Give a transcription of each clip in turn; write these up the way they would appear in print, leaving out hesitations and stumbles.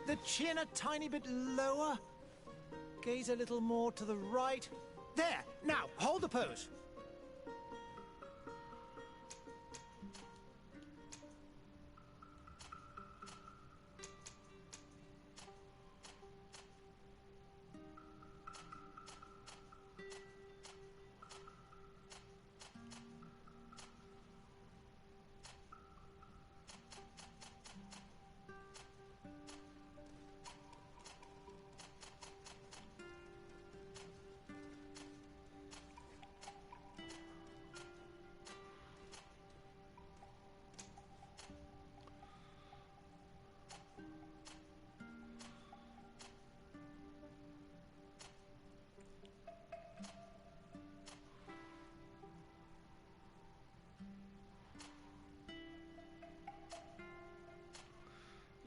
the chin a tiny bit lower. Gaze a little more to the right. There! Now, hold the pose.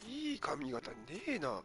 いい髪型ねえな。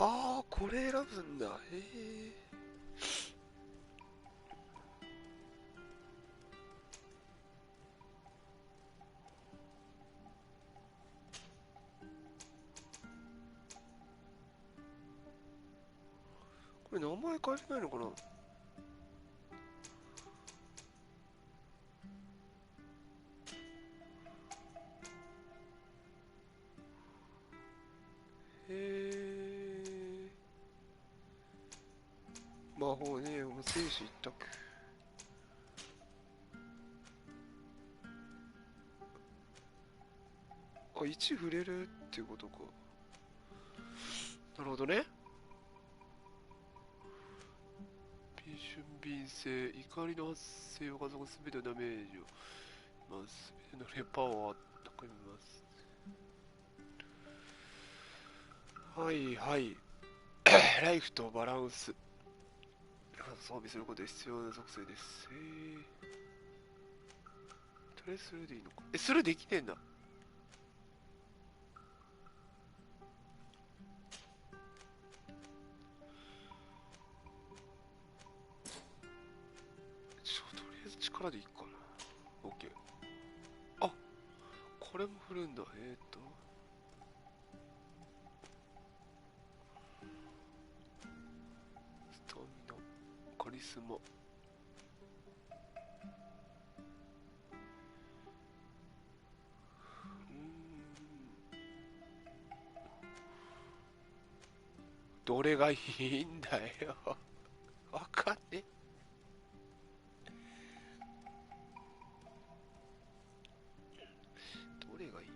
ああ、これ選ぶんだ。へえ。これ名前変えれないのかな。へえ。魔法ね、もう生死一択。あ、1触れるっていうことか。なるほどね。敏瞬敏性、怒りの発生を加速すべてのダメージを、まあ、すべてのレパワー高めます。はいはい。ライフとバランス。装備することで必要な属性です。とりあえずスルーでいいのか。スルーできねえんだ。とりあえず力でいいかな。OK。あ、これも振るんだ。スタミナ、カリスマ。どれがいいんだよ。わかんね。どれがいい。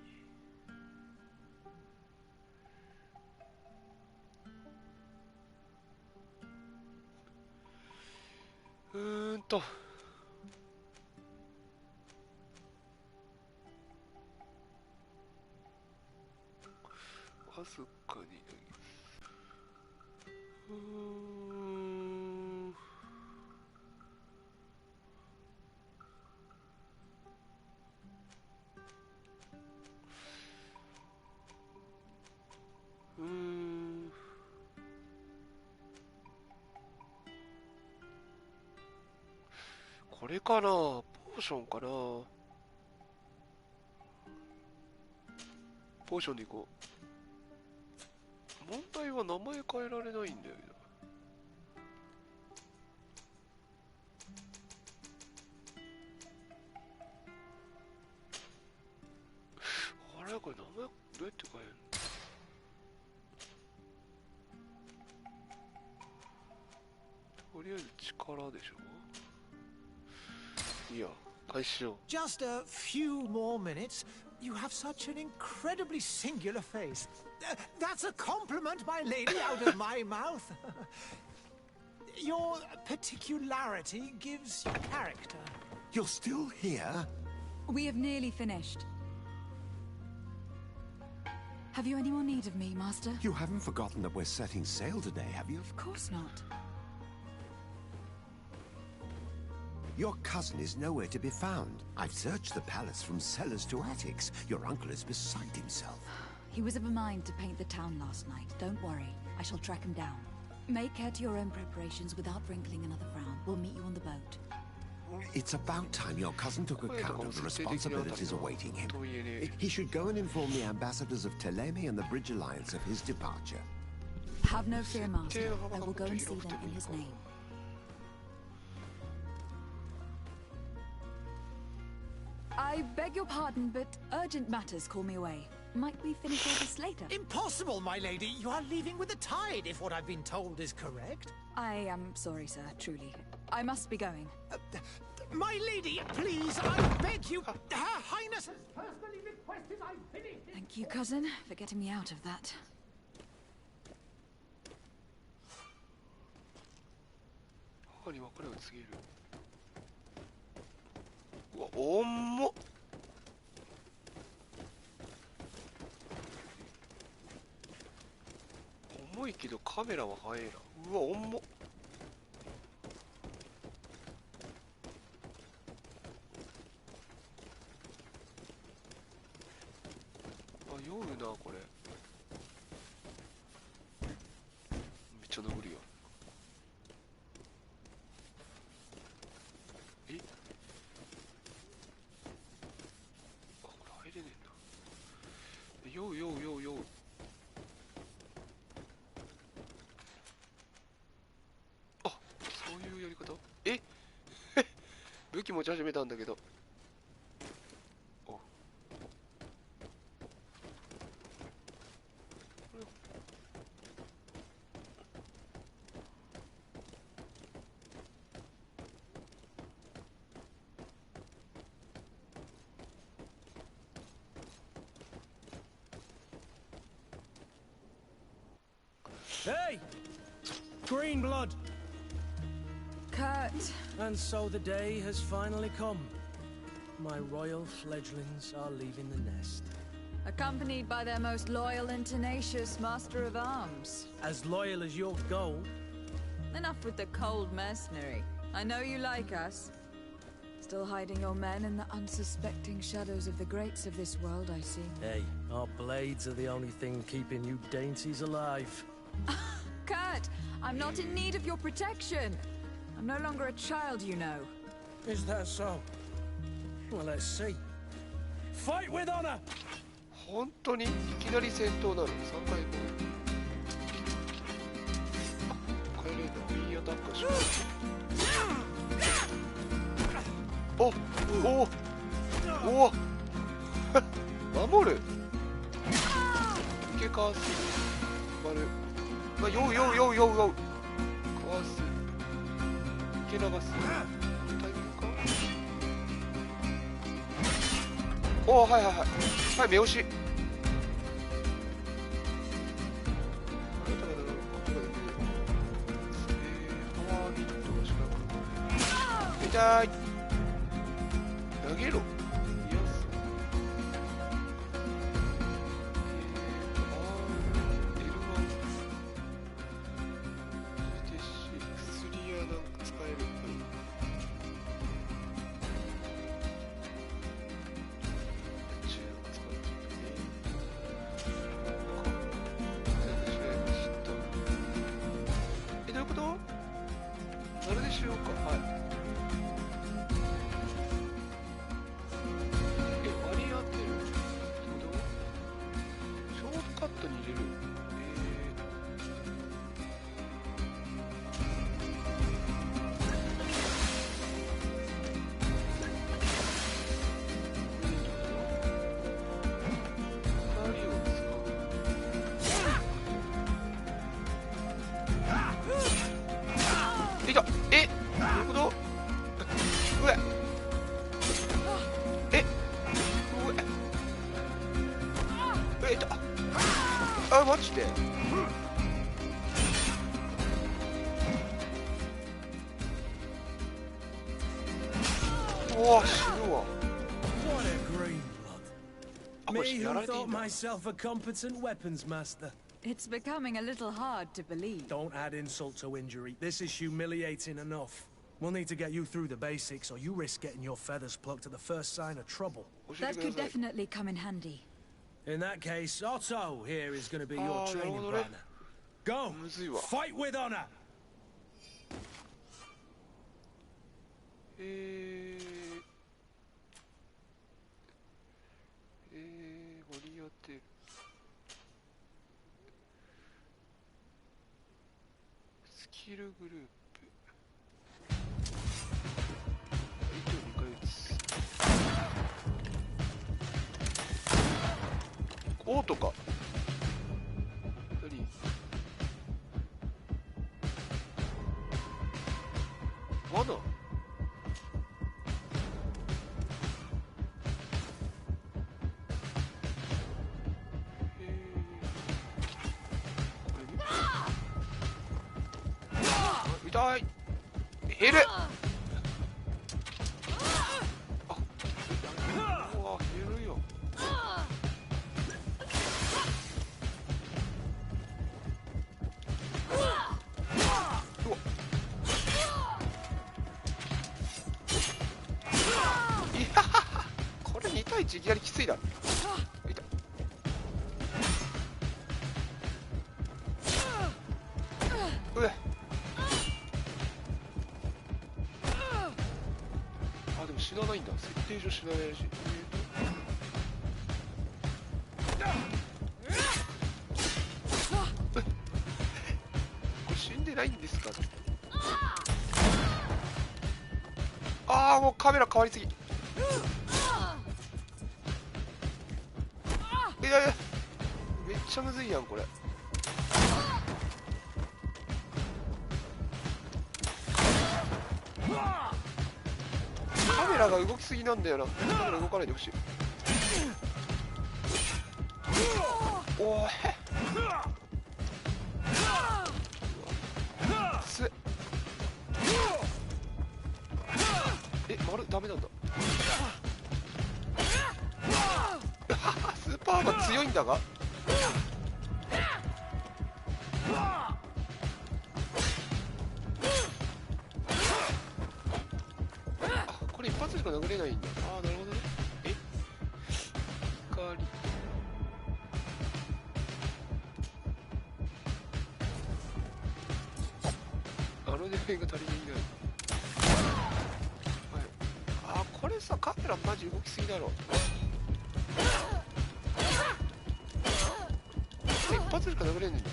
わずかに。これかな、ポーションかな。ポーションでいこう。問題は名前変えられないんだよな。あれこれ名前どうやって変えるの。とりあえず力でしょ。いいや、開始しよう。Just a few more minutes. You have such an incredibly singular face. That's a compliment, my lady, out of my mouth. Your particularity gives you character. You're still here? We have nearly finished. Have you any more need of me, Master? You haven't forgotten that we're setting sail today, have you? Of course not. Your cousin is nowhere to be found. I've searched the palace from cellars to attics. Your uncle is beside himself. He was of a mind to paint the town last night. Don't worry. I shall track him down. Make care to your own preparations without wrinkling another frown. We'll meet you on the boat. It's about time your cousin took account of the responsibilities awaiting him. He should go and inform the ambassadors of Teleme and the Bridge Alliance of his departure. Have no fear, Master. I will go and see them in his name. I beg your pardon, but urgent matters call me away. Might we finish all this later? Impossible, my lady. You are leaving with the tide, if what I've been told is correct. I am sorry, sir, truly. I must be going. My lady, please, I beg you. Her Highness has personally requested I finish it. Thank you, cousin, for getting me out of that. 母に別れを告げる。うわ、重っ。重いけどカメラは速いな。うわ、重っ。あ、酔うなこれ。めっちゃ登るよ。え、あ、これ入れねえんだ。酔う酔う酔う酔う。え武器持ち始めたんだけど。お、Hey! Green blood! Kurt. And so the day has finally come. My royal fledglings are leaving the nest. Accompanied by their most loyal and tenacious master of arms. As loyal as your gold. Enough with the cold mercenary. I know you like us. Still hiding your men in the unsuspecting shadows of the greats of this world, I see. Hey, our blades are the only thing keeping you dainties alive. Kurt, I'm not in need of your protection. I'm no longer a child, you know. Is that so? Well, let's see. Fight with honor! 本当にいきなり戦闘なの。3回も。あ、帰れるの。いいアタックします。おおおお守る。受けかわす。丸。まあ、ようようようようよう。かわす。受け流す。タイミングか。おお、はいはいはいはい、目押し。パワーミットしか痛い。投げろ。あ、マジで。うわ、死ぬわ。 What a green blood. あ、これ Me や who られていい thought んだ。 myself a competent weapons master. It's becoming a little hard to believe. Don't add insult to injury. This is humiliating enough. We'll need to get you through the basics, or you risk getting your feathers plucked at the first sign of trouble. That could definitely come in handy. In that case, Otto here is going to be your Ah, training no, no, no. partner. Go! むずいわ。 Fight with honor! ゴリアテ。スキルグループ。糸2回打つ。オートか。何？罠？痛い。減る。あ、うわ、減るよ。うわ。いや、これ2対1いきなりきついな。痛い。うえ。あ、でも死なないんだ。設定上死なないらしい。これ死んでないんですか？ああ、もうカメラ変わりすぎ。いやいや、めっちゃむずいやんこれ。カメラが動きすぎなんだよな。カメラ動かないでほしい。おーい。つっ。え、丸ダメなんだ。スーパーマン強いんだが。これ一発しか殴れないんだ。ああ、なるほどね。え、光。あのデフェンが足りないんだよ。はい。あー、これさ、カメラマジ動きすぎだろ。一発しか殴れんねんだ。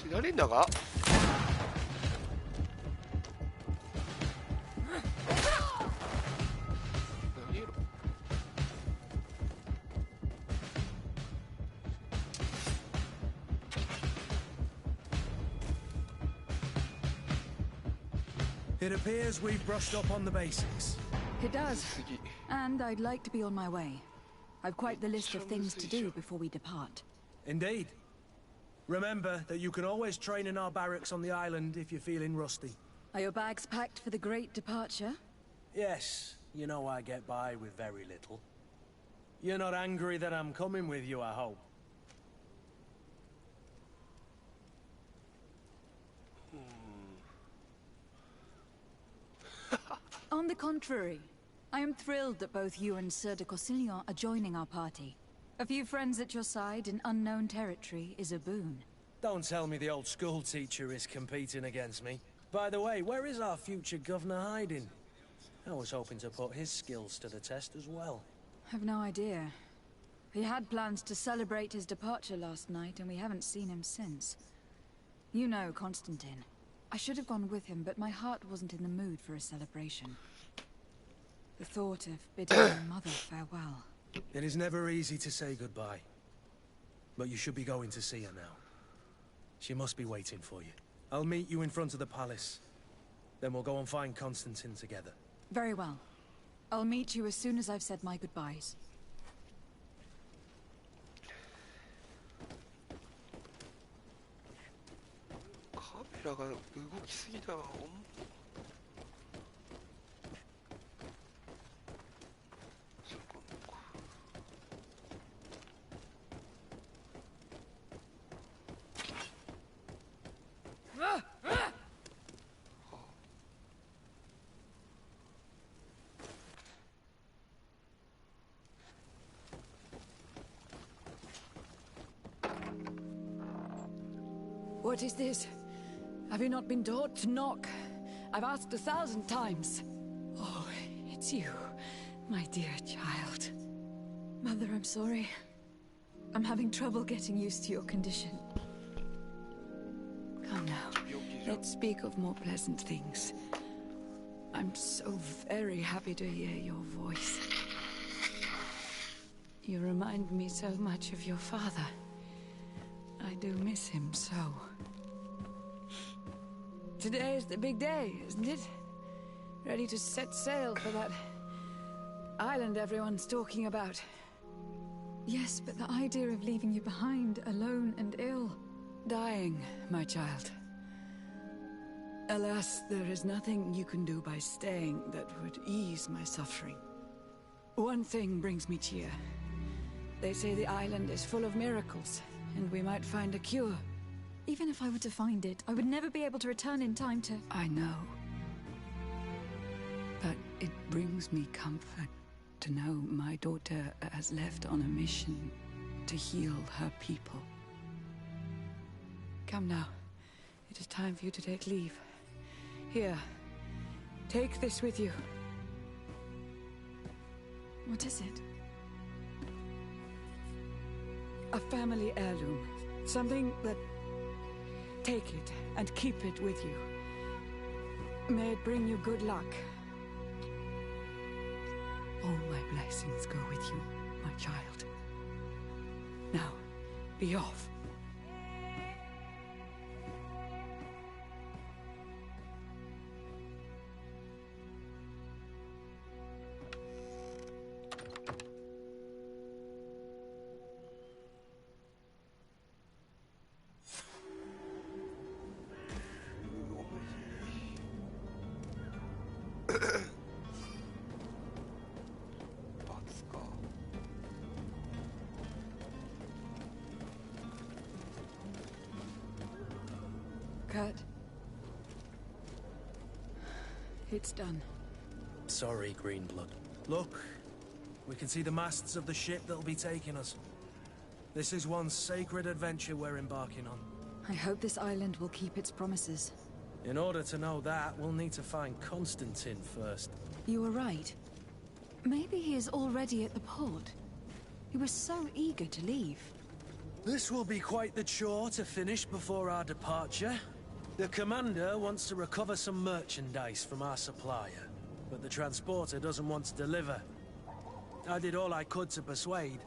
死なれんだが。何やろ。It appears we've brushed up on the basics. It does. 次。 And I'd like to be on my way. I've quite the list of things to do before we depart. Indeed. Remember that you can always train in our barracks on the island if you're feeling rusty. Are your bags packed for the great departure? Yes, you know I get by with very little. You're not angry that I'm coming with you, I hope. On the contrary, I am thrilled that both you and Sir de Cossillon are joining our party. A few friends at your side in unknown territory is a boon. Don't tell me the old school teacher is competing against me. By the way, where is our future governor hiding? I was hoping to put his skills to the test as well. I've no idea. He had plans to celebrate his departure last night, and we haven't seen him since. You know Constantine. I should have gone with him, but my heart wasn't in the mood for a celebration. The thought of bidding my mother farewell. It is never easy to say goodbye. But you should be going to see her now. She must be waiting for you. I'll meet you in front of the palace. Then we'll go and find Constantine together. Very well. I'll meet you as soon as I've said my goodbyes. カメラが動きすぎだわ。What is this? Have you not been taught to knock? I've asked 1,000 times. Oh, it's you, my dear child. Mother, I'm sorry. I'm having trouble getting used to your condition. Come now, let's speak of more pleasant things. I'm so very happy to hear your voice. You remind me so much of your father. I do miss him so. Today is the big day, isn't it? Ready to set sail for that island everyone's talking about. Yes, but the idea of leaving you behind, alone and ill. Dying, my child. Alas, there is nothing you can do by staying that would ease my suffering. One thing brings me cheer. They say the island is full of miracles, and we might find a cure. Even if I were to find it, I would never be able to return in time to... I know. But it brings me comfort to know my daughter has left on a mission to heal her people. Come now. It is time for you to take leave. Here. Take this with you. What is it? A family heirloom. Something that... Take it and keep it with you. May it bring you good luck. All my blessings go with you, my child. Now, be off. Kurt. It's done. Sorry, Greenblood. Look, we can see the masts of the ship that'll be taking us. This is one sacred adventure we're embarking on. I hope this island will keep its promises. In order to know that, we'll need to find Constantine first. You were right. Maybe he is already at the port. He was so eager to leave. This will be quite the chore to finish before our departure. The commander wants to recover some merchandise from our supplier, but the transporter doesn't want to deliver. I did all I could to persuade.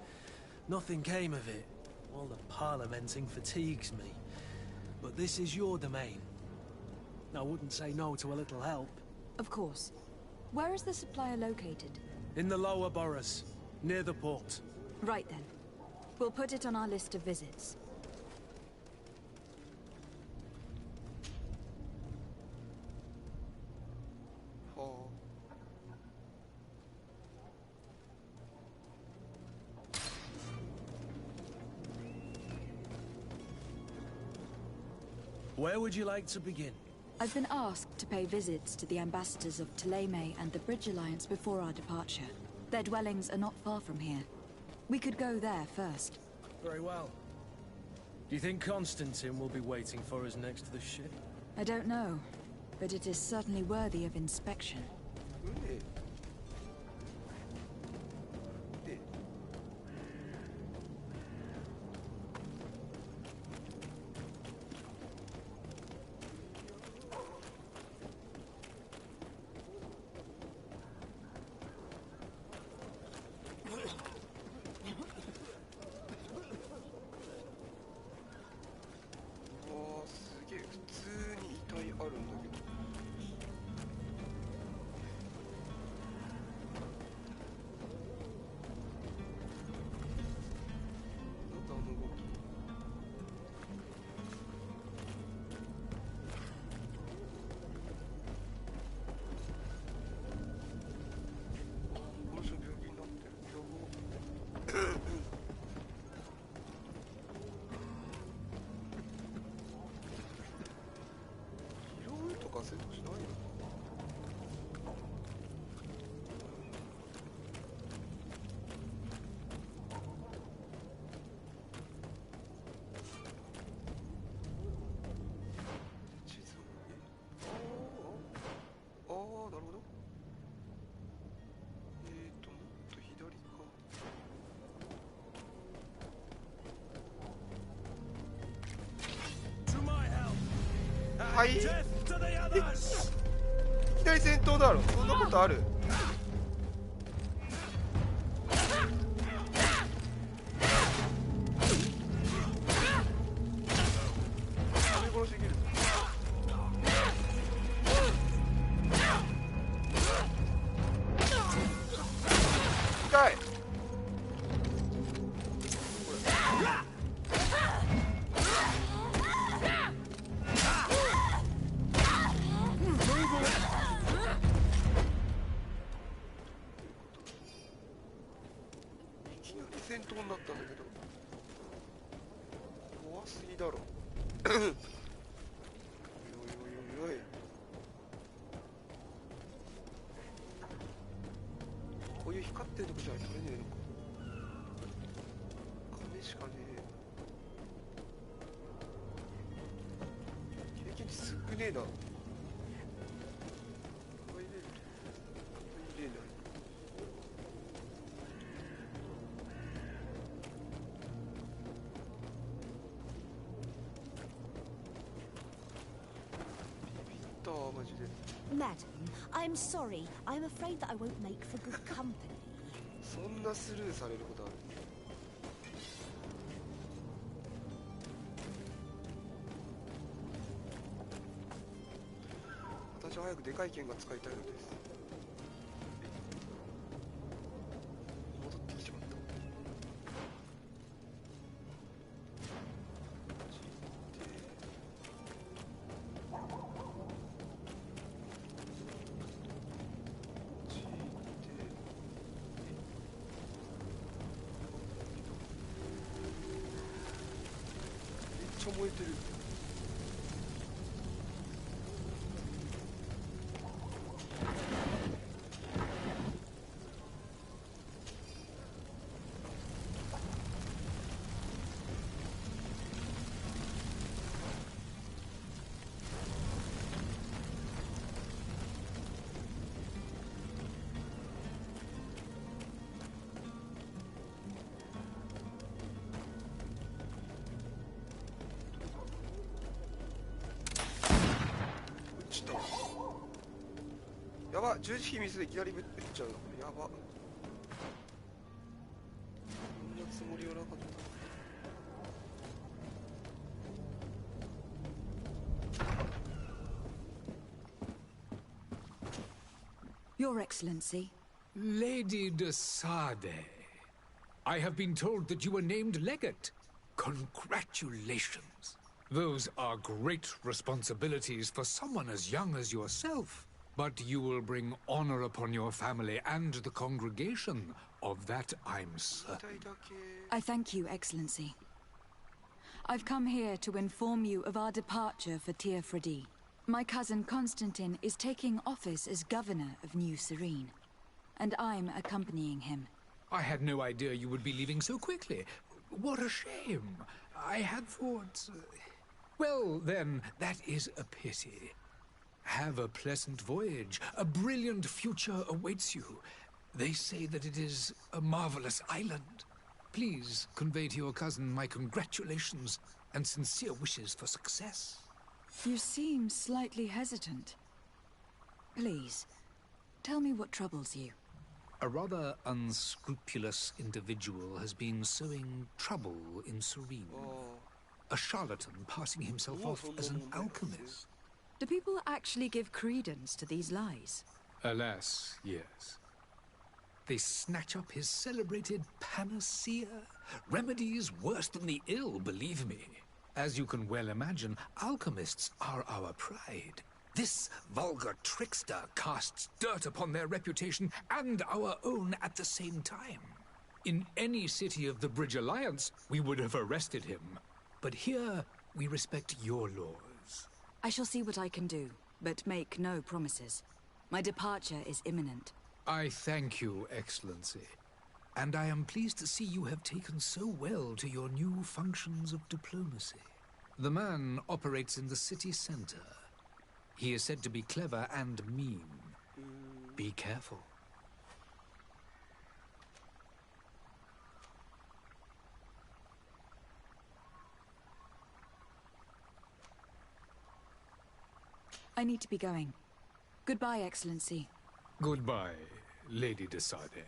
Nothing came of it. All the parliamenting fatigues me. But this is your domain. I wouldn't say no to a little help. Of course. Where is the supplier located? In the lower boroughs, near the port. Right then. We'll put it on our list of visits. Oh. Where would you like to begin? I've been asked to pay visits to the ambassadors of Ptolemy and the Bridge Alliance before our departure. Their dwellings are not far from here. We could go there first. Very well. Do you think Constantine will be waiting for us next to the ship? I don't know, but it is certainly worthy of inspection. Really? 戦闘しないよ。地図ああ、なるほど。もっと左か。はい。いきなり戦闘だろ。そんなことある？殺しできる。痛い。戦闘になったんだけど怖すぎだろ。おいおいおいおい、こういう光ってるとこじゃ取れねえのか。金しかねえ。経験値少ねえな。入れない。マジで。 Madam, I'm sorry. I'm afraid that I won't make for good company. そんなスルーされることある？私は早くでかい剣が使いたいのです。戻ってきちまった。燃えてる。やば、十字キーミスでいきなり撃っちゃうの。やば。こんなつもりはなかった。Your Excellency. Lady de Sade, I have been told that you were named legate. Congratulations. Those are great responsibilities for someone as young as yourself. But you will bring honor upon your family and the congregation. Of that I'm certain. I thank you, Excellency. I've come here to inform you of our departure for Teofredi. My cousin Constantine is taking office as governor of New Serene, and I'm accompanying him. I had no idea you would be leaving so quickly. What a shame. I had thought... Well, then, that is a pity. Have a pleasant voyage. A brilliant future awaits you. They say that it is a marvelous island. Please convey to your cousin my congratulations and sincere wishes for success. You seem slightly hesitant. Please, tell me what troubles you. A rather unscrupulous individual has been sowing trouble in Serene. A charlatan passing himself off as an alchemist. Do people actually give credence to these lies? Alas, yes. They snatch up his celebrated panacea, remedies worse than the ill, believe me. As you can well imagine, alchemists are our pride. This vulgar trickster casts dirt upon their reputation and our own at the same time. In any city of the Bridge Alliance, we would have arrested him. But here, we respect your laws. I shall see what I can do. but make no promises. My departure is imminent. I thank you, Excellency. And I am pleased to see you have taken so well to your new functions of diplomacy. The man operates in the city center. He is said to be clever and mean. Be careful. I need to be going. Goodbye, Excellency. Goodbye, Lady de Sade.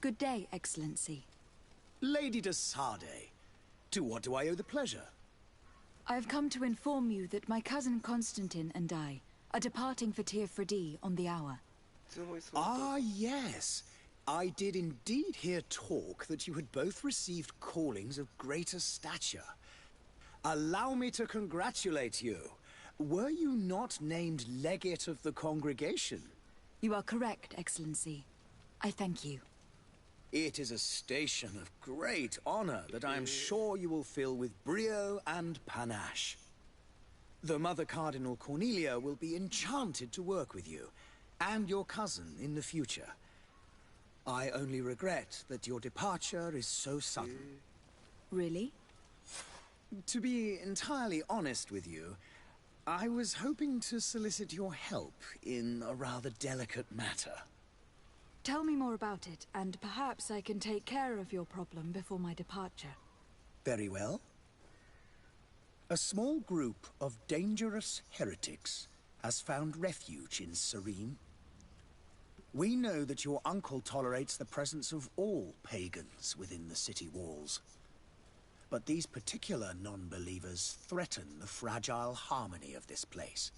'Good day, Excellency. Lady de Sade, to what do I owe the pleasure? I have come to inform you that my cousin Constantine and I are departing for Teofredi on the hour. Ah, yes. I did indeed hear talk that you had both received callings of greater stature. Allow me to congratulate you. Were you not named legate of the congregation? You are correct, Excellency. I thank you. It is a station of great honor that I am sure you will fill with brio and panache. The Mother Cardinal Cornelia will be enchanted to work with you, and your cousin in the future. I only regret that your departure is so sudden. Really? To be entirely honest with you, I was hoping to solicit your help in a rather delicate matter. Tell me more about it, and perhaps I can take care of your problem before my departure. Very well. A small group of dangerous heretics has found refuge in Serene. We know that your uncle tolerates the presence of all pagans within the city walls. But these particular non-believers threaten the fragile harmony of this place.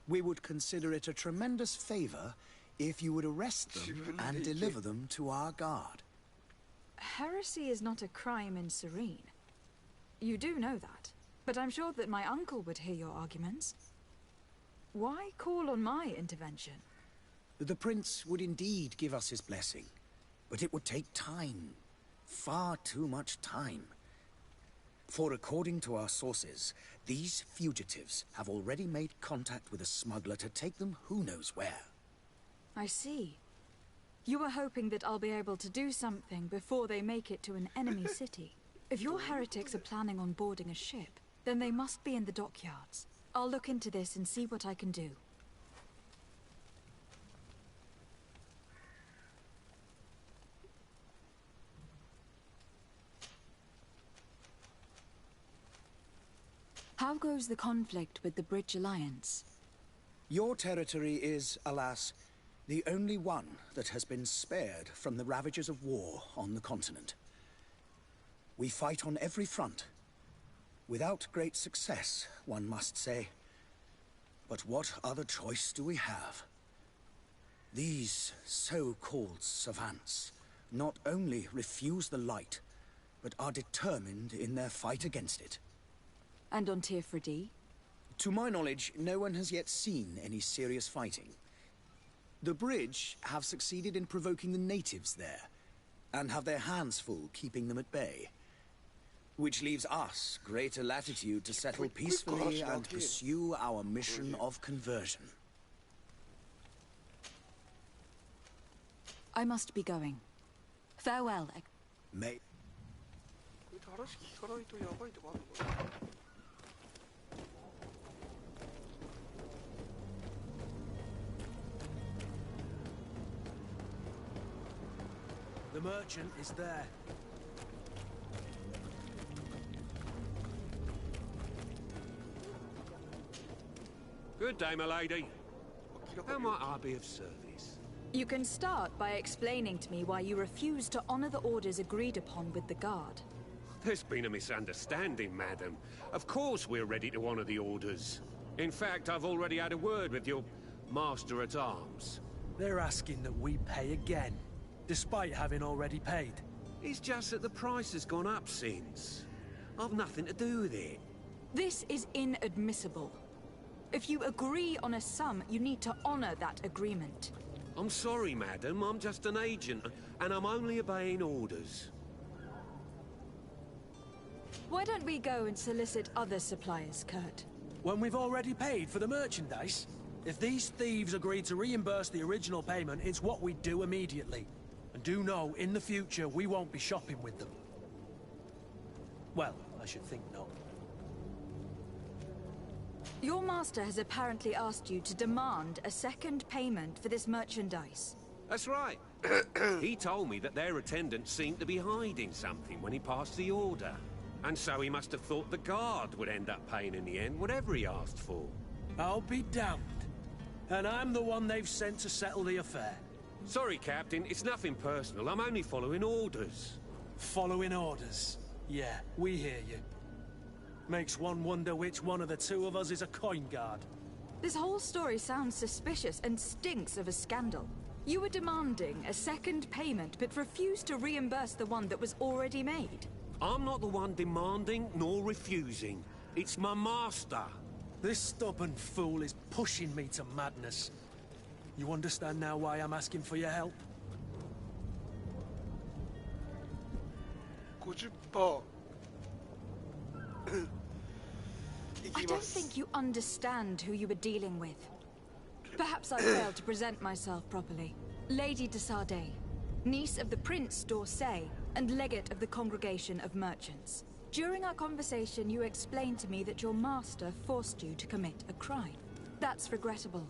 We would consider it a tremendous favor if you would arrest them and deliver them to our guard. Heresy is not a crime in Serene. You do know that, but I'm sure that my uncle would hear your arguments. Why call on my intervention? The prince would indeed give us his blessing, but it would take time. Far too much time. For according to our sources, these fugitives have already made contact with a smuggler to take them who knows where. I see. You were hoping that I'll be able to do something before they make it to an enemy city. If your heretics are planning on boarding a ship, then they must be in the dockyards. I'll look into this and see what I can do. How goes the conflict with the Bridge Alliance? Your territory is, alas, the only one that has been spared from the ravages of war on the continent. We fight on every front. Without great success, one must say. But what other choice do we have? These so-called savants not only refuse the light, but are determined in their fight against it. And on Teofredi? To my knowledge, no one has yet seen any serious fighting. The Bridge have succeeded in provoking the natives there, and have their hands full keeping them at bay. Which leaves us greater latitude to settle peacefully and pursue our mission of conversion. I must be going. Farewell. May... The merchant is there. Good day, my lady. How might I be of service? You can start by explaining to me why you refuse to honor the orders agreed upon with the guard. There's been a misunderstanding, madam. Of course we're ready to honor the orders. In fact, I've already had a word with your master-at-arms. They're asking that we pay again, despite having already paid. It's just that the price has gone up since. I've nothing to do with it. This is inadmissible. If you agree on a sum, you need to honor that agreement. I'm sorry, madam. I'm just an agent, and I'm only obeying orders. Why don't we go and solicit other suppliers, Kurt? When we've already paid for the merchandise? If these thieves agree to reimburse the original payment, it's what we do immediately. And do know, in the future, we won't be shopping with them. Well, I should think not. Your master has apparently asked you to demand a second payment for this merchandise. That's right. He told me that their attendant seemed to be hiding something when he passed the order. And so he must have thought the guard would end up paying in the end, whatever he asked for. I'll be damned. And I'm the one they've sent to settle the affair. Sorry, Captain, it's nothing personal. I'm only following orders. Following orders? Yeah, we hear you. Makes one wonder which one of the two of us is a coin guard. This whole story sounds suspicious and stinks of a scandal. You were demanding a second payment, but refused to reimburse the one that was already made. I'm not the one demanding nor refusing. It's my master. This stubborn fool is pushing me to madness. You understand now why I'm asking for your help? 50%. I don't think you understand who you were dealing with. Perhaps I failed to present myself properly. Lady de Sardet, niece of the Prince d'Orsay, and legate of the Congregation of Merchants. During our conversation, you explained to me that your master forced you to commit a crime. That's regrettable,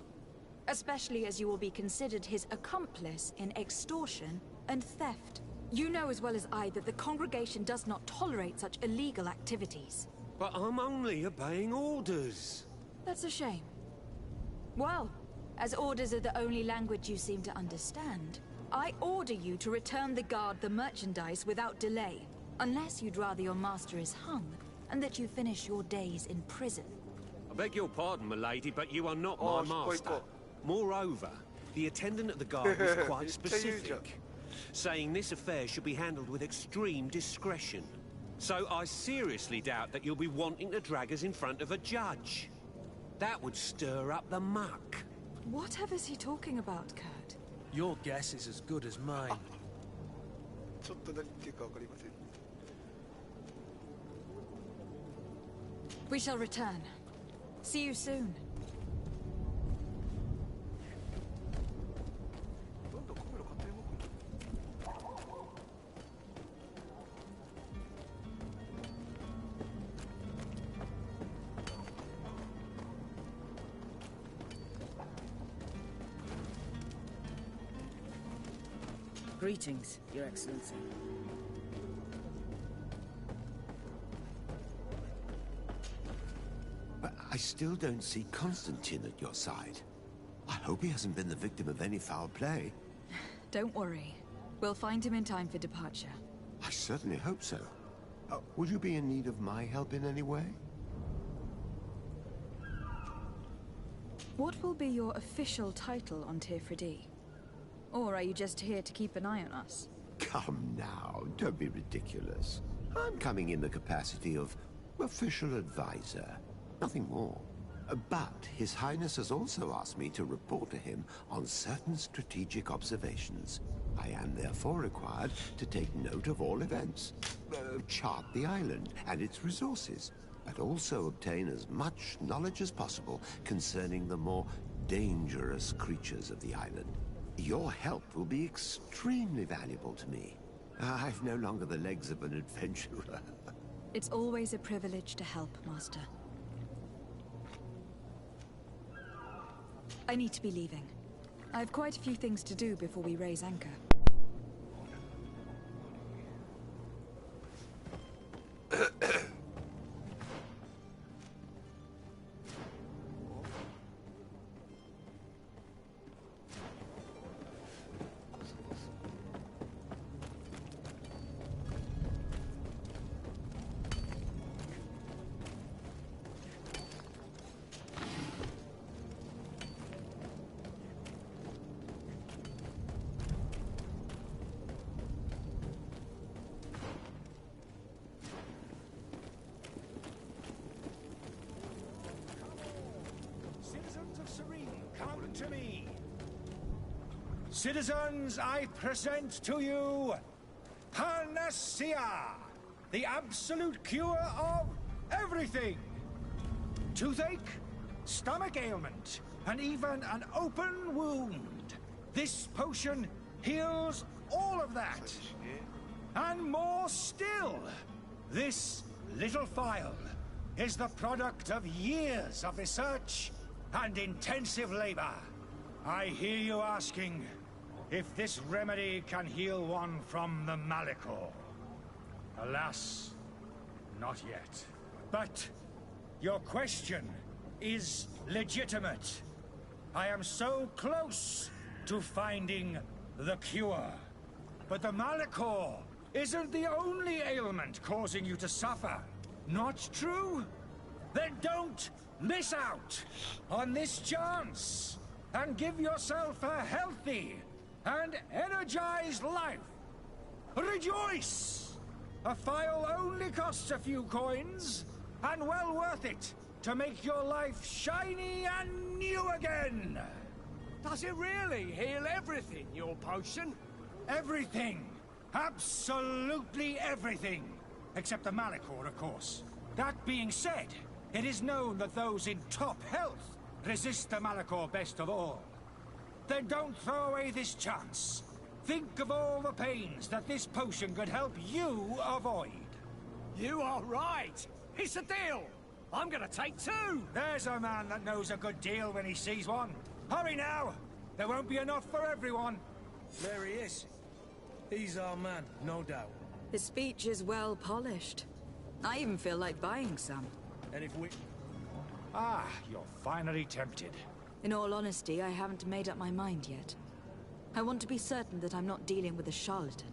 especially as you will be considered his accomplice in extortion and theft. You know as well as I that the Congregation does not tolerate such illegal activities. But I'm only obeying orders. That's a shame. Well, as orders are the only language you seem to understand, I order you to return the guard the merchandise without delay, unless you'd rather your master is hung, and that you finish your days in prison. I beg your pardon, my lady, but you are not my master. Moreover, the attendant at the guard was quite specific, saying this affair should be handled with extreme discretion. So I seriously doubt that you'll be wanting to drag us in front of a judge. That would stir up the muck. Whatever is he talking about, Kurt? Your guess is as good as mine. ちょっと何言ってるか分かりません。 We shall return. See you soon. なんだカメラ勝手に動くんだ。 Greetings, Your Excellency. But I still don't see Constantine at your side. I hope he hasn't been the victim of any foul play. Don't worry. We'll find him in time for departure. I certainly hope so. Would you be in need of my help in any way? What will be your official title on Tirfredi? Or are you just here to keep an eye on us? Come now, don't be ridiculous. I'm coming in the capacity of official advisor, nothing more. But His Highness has also asked me to report to him on certain strategic observations. I am therefore required to take note of all events, chart the island and its resources, but also obtain as much knowledge as possible concerning the more dangerous creatures of the island. Your help will be extremely valuable to me. I've no longer the legs of an adventurer. It's always a privilege to help, Master. I need to be leaving. I have quite a few things to do before we raise anchor. to me. Citizens, I present to you Panacea, the absolute cure of everything. Toothache, stomach ailment, and even an open wound. This potion heals all of that. And more still. This little phial is the product of years of research and intensive labor. I hear you asking if this remedy can heal one from the Malachor. Alas, not yet. But your question is legitimate. I am so close to finding the cure. But the Malachor isn't the only ailment causing you to suffer. Not true? Then don't miss out on this chance and give yourself a healthy and energized life. Rejoice! A phial only costs a few coins, and well worth it to make your life shiny and new again. Does it really heal everything, your potion? Everything. Absolutely everything. Except the Malachor, of course. That being said, it is known that those in top health resist the Malachor best of all. Then don't throw away this chance. Think of all the pains that this potion could help you avoid. You are right. It's a deal. I'm gonna take two. There's a man that knows a good deal when he sees one. Hurry now. There won't be enough for everyone. There he is. He's our man, no doubt. His speech is well polished. I even feel like buying some. And if we... Ah, you're finally tempted. In all honesty, I haven't made up my mind yet. I want to be certain that I'm not dealing with a charlatan.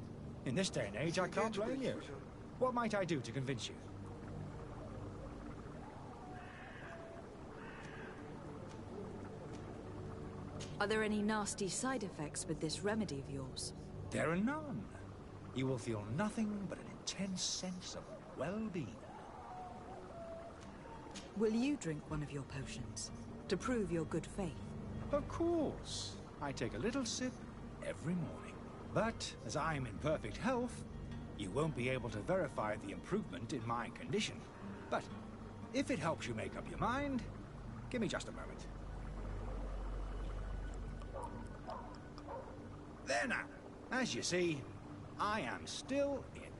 In this day and age, I can't blame you. What might I do to convince you? Are there any nasty side effects with this remedy of yours? There are none. You will feel nothing but an intense sense of well-being. Will you drink one of your potions to prove your good faith? Of course. I take a little sip every morning. But as I'm in perfect health, you won't be able to verify the improvement in my condition. But if it helps you make up your mind, give me just a moment. There now. As you see, I am still in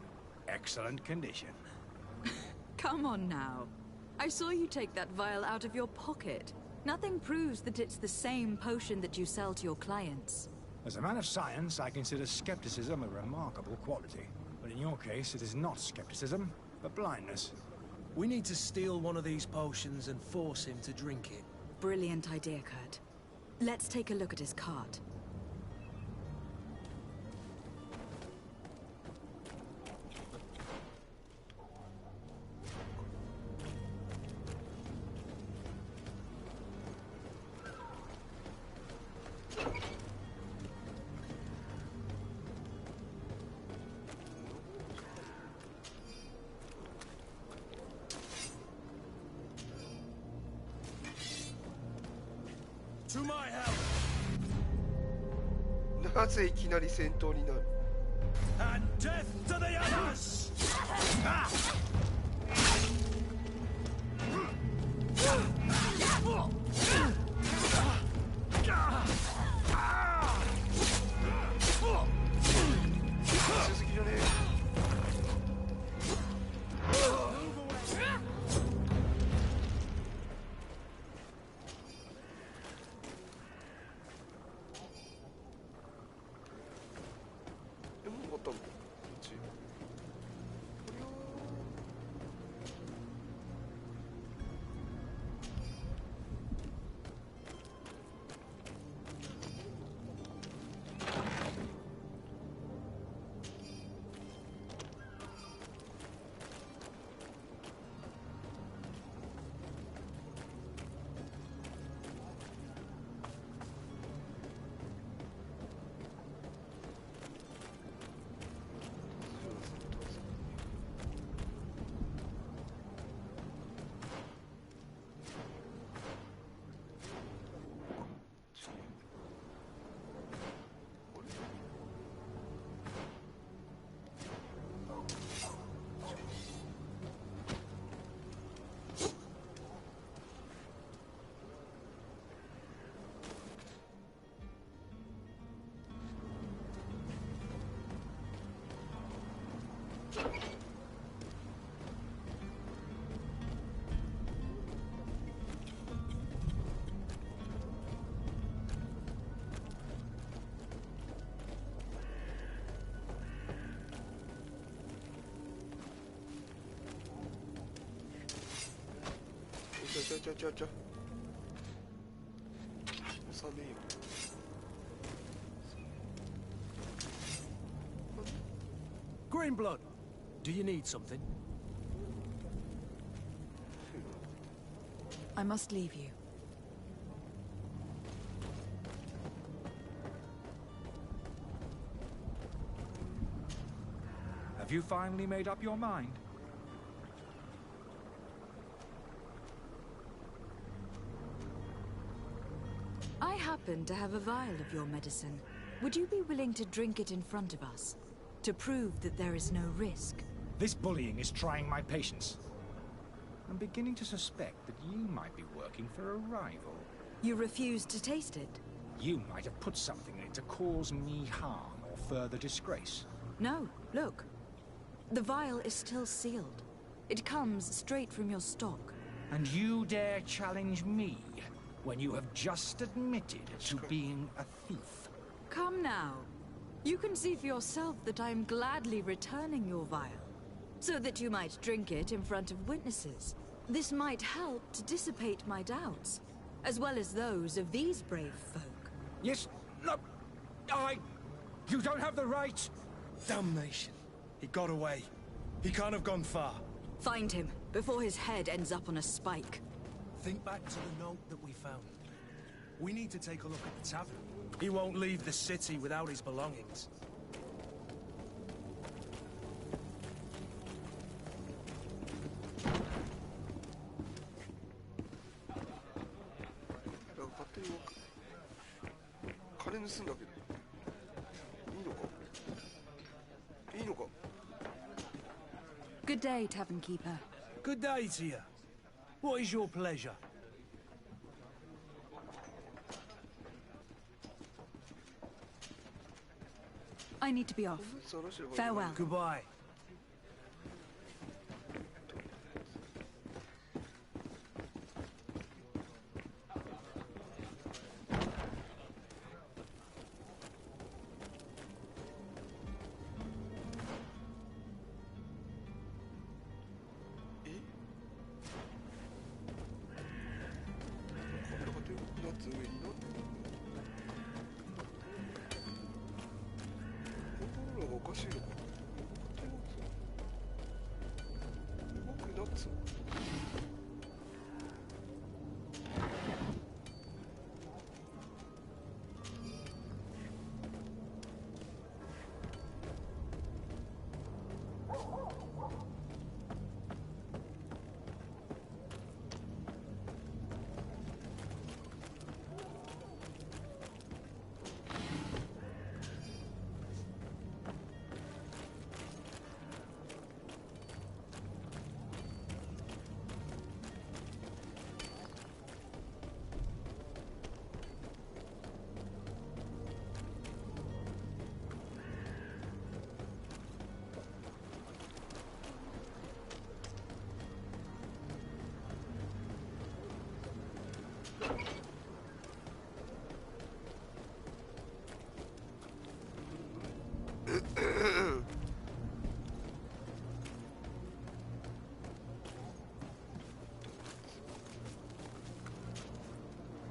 excellent condition. Come on now. I saw you take that vial out of your pocket. Nothing proves that it's the same potion that you sell to your clients. As a man of science, I consider skepticism a remarkable quality. But in your case, it is not skepticism, but blindness. We need to steal one of these potions and force him to drink it. Brilliant idea, Kurt. Let's take a look at his cart. To my help! なぜいきなり戦闘になる And death to the others! ちゃ寒いよ。Greenblood, do you need something? I must leave you. Have you finally made up your mind? I happen to have a vial of your medicine. Would you be willing to drink it in front of us? To prove that there is no risk? This bullying is trying my patience. I'm beginning to suspect that you might be working for a rival. You refuse to taste it? You might have put something in it to cause me harm or further disgrace. No, look. The vial is still sealed. It comes straight from your stock. And you dare challenge me when you have just admitted to being a thief? Come now. You can see for yourself that I am gladly returning your vial, so that you might drink it in front of witnesses. This might help to dissipate my doubts, as well as those of these brave folk. Yes, no, you don't have the right. Damnation. He got away. He can't have gone far. Find him, before his head ends up on a spike. Think back to the note that we found. We need to take a look at the tavern. He won't leave the city without his belongings. Good day, tavern keeper. Good day to you. What is your pleasure? I need to be off. Farewell. Goodbye.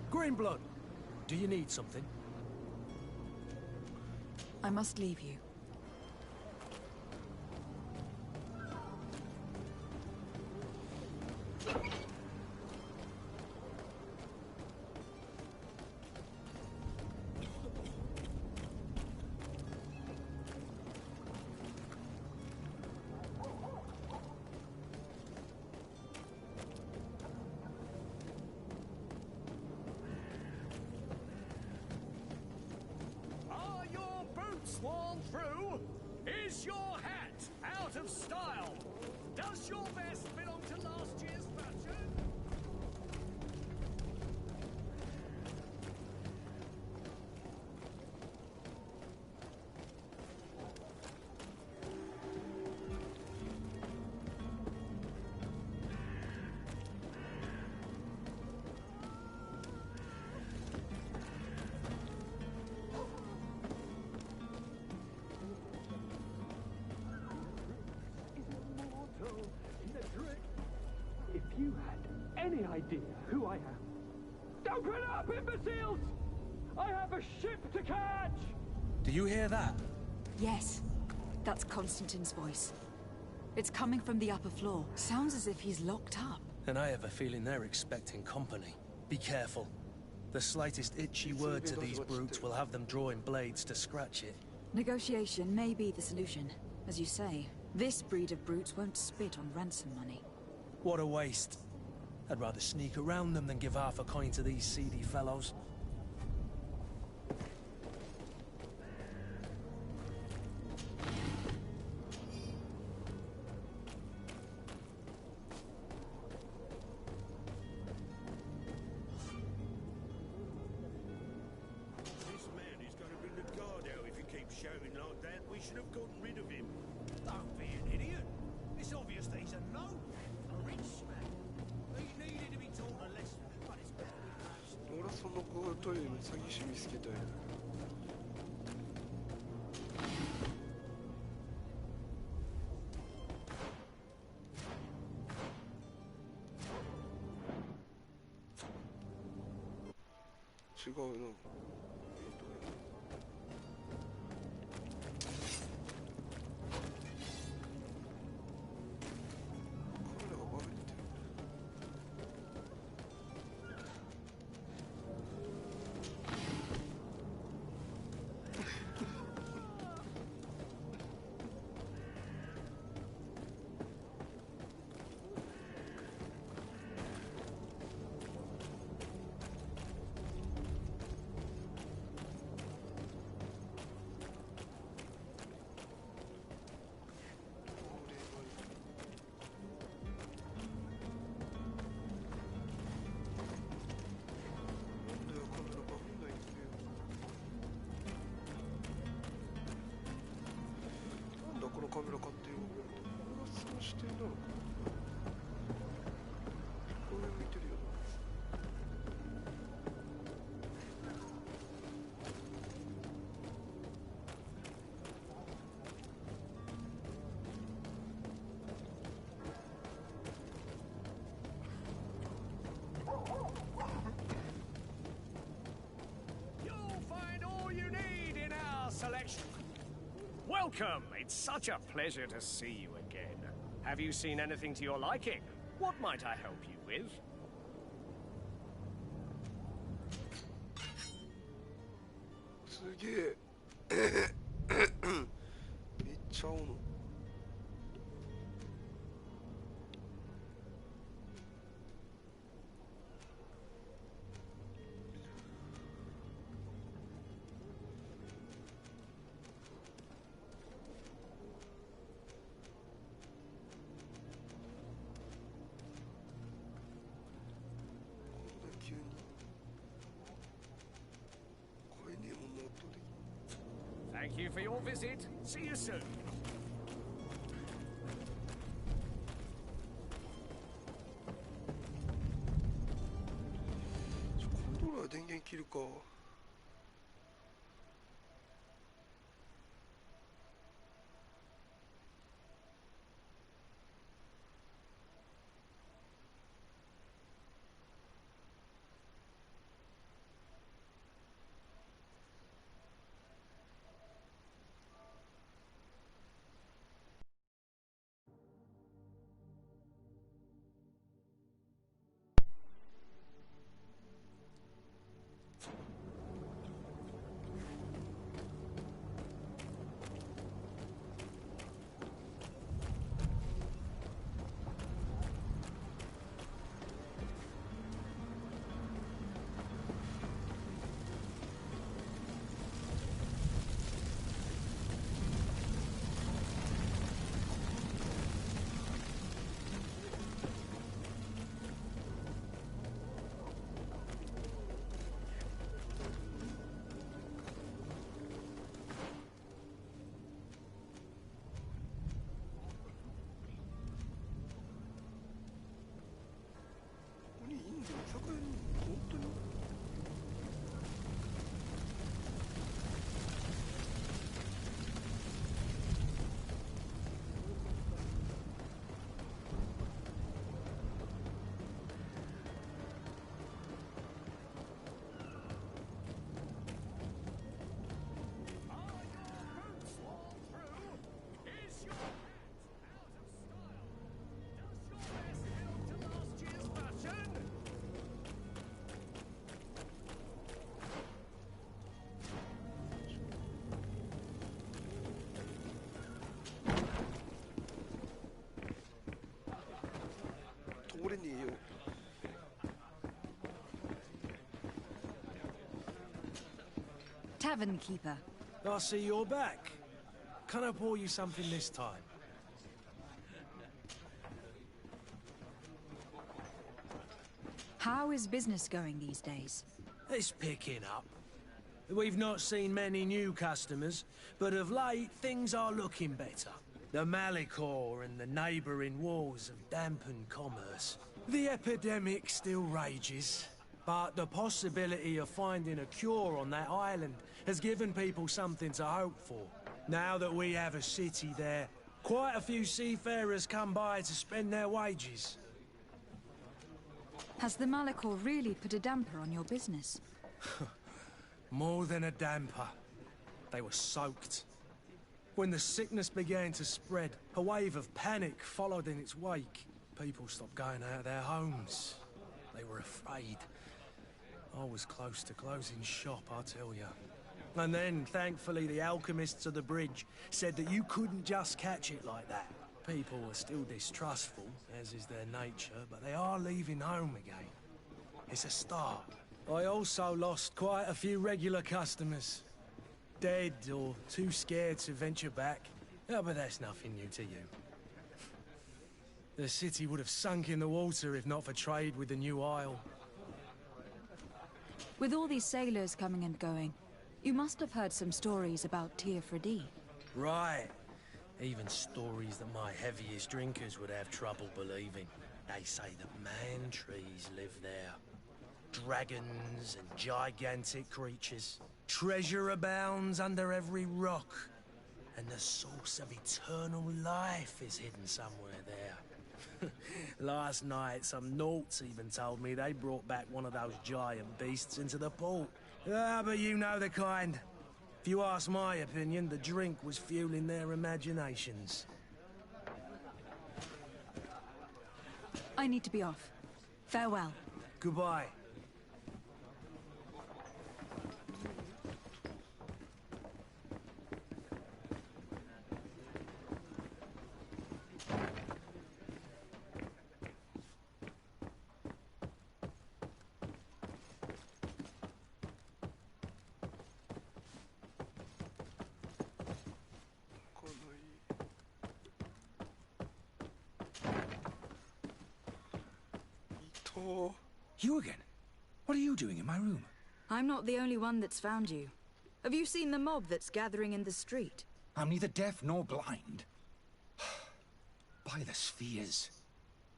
Greenblood, do you need something? I must leave you. Sworn through? Is your hat out of style? Does your vest belong to last year's fashion? In the dream you had any idea who I am. Open up, imbeciles! I have a ship to catch! Do you hear that? Yes. That's Constantine's voice. It's coming from the upper floor. Sounds as if he's locked up. And I have a feeling they're expecting company. Be careful. The slightest itchy word to these brutes will have them drawing blades to scratch it. Negotiation may be the solution. As you say, this breed of brutes won't spit on ransom money. What a waste. I'd rather sneak around them than give half a coin to these seedy fellows. Selection. Welcome! It's such a pleasure to see you again. Have you seen anything to your liking? What might I help you with? すげえめっちゃ青のThank you for your visit. See you soon. コントローラー電源切るか。ねえよ。Tavern keeper. I see you're back. Can I pour you something this time? How is business going these days? It's picking up. We've not seen many new customers, but of late things are looking better. The Malicor and the neighbouring wars have dampened commerce. The epidemic still rages, but the possibility of finding a cure on that island has given people something to hope for. Now that we have a city there, quite a few seafarers come by to spend their wages. Has the Malicor really put a damper on your business? More than a damper. They were soaked. When the sickness began to spread, a wave of panic followed in its wake. People stopped going out of their homes. They were afraid. I was close to closing shop, I tell you. And then, thankfully, the alchemists of the bridge said that you couldn't just catch it like that. People are still distrustful, as is their nature, but they are leaving home again. It's a start. I also lost quite a few regular customers. Dead or too scared to venture back. Oh, but that's nothing new to you. The city would have sunk in the water if not for trade with the new isle. With all these sailors coming and going, you must have heard some stories about Tir Freddy. Right. Even stories that my heaviest drinkers would have trouble believing. They say that man trees live there. Dragons and gigantic creatures. Treasure abounds under every rock. And the source of eternal life is hidden somewhere there. Last night, some Nauts even told me they brought back one of those giant beasts into the port. Ah, but you know the kind. If you ask my opinion, the drink was fueling their imaginations. I need to be off. Farewell. Goodbye. You again? What are you doing in my room? I'm not the only one that's found you. Have you seen the mob that's gathering in the street? I'm neither deaf nor blind. By the spheres.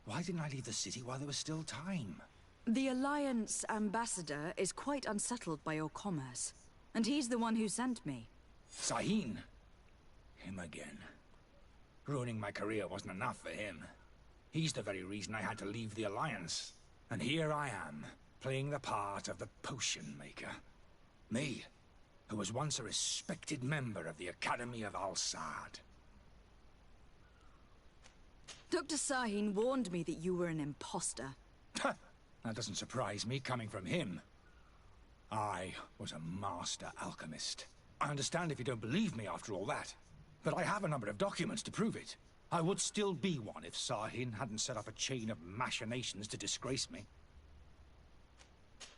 Why didn't I leave the city while there was still time? The Alliance ambassador is quite unsettled by your commerce. And he's the one who sent me. Sahin. Him again. Ruining my career wasn't enough for him. He's the very reason I had to leave the Alliance. And here I am, playing the part of the potion maker. Me, who was once a respected member of the Academy of Al-Sad. Dr. Sahin warned me that you were an imposter. That doesn't surprise me, coming from him. I was a master alchemist. I understand if you don't believe me after all that, but I have a number of documents to prove it. I would still be one if Sahin hadn't set up a chain of machinations to disgrace me.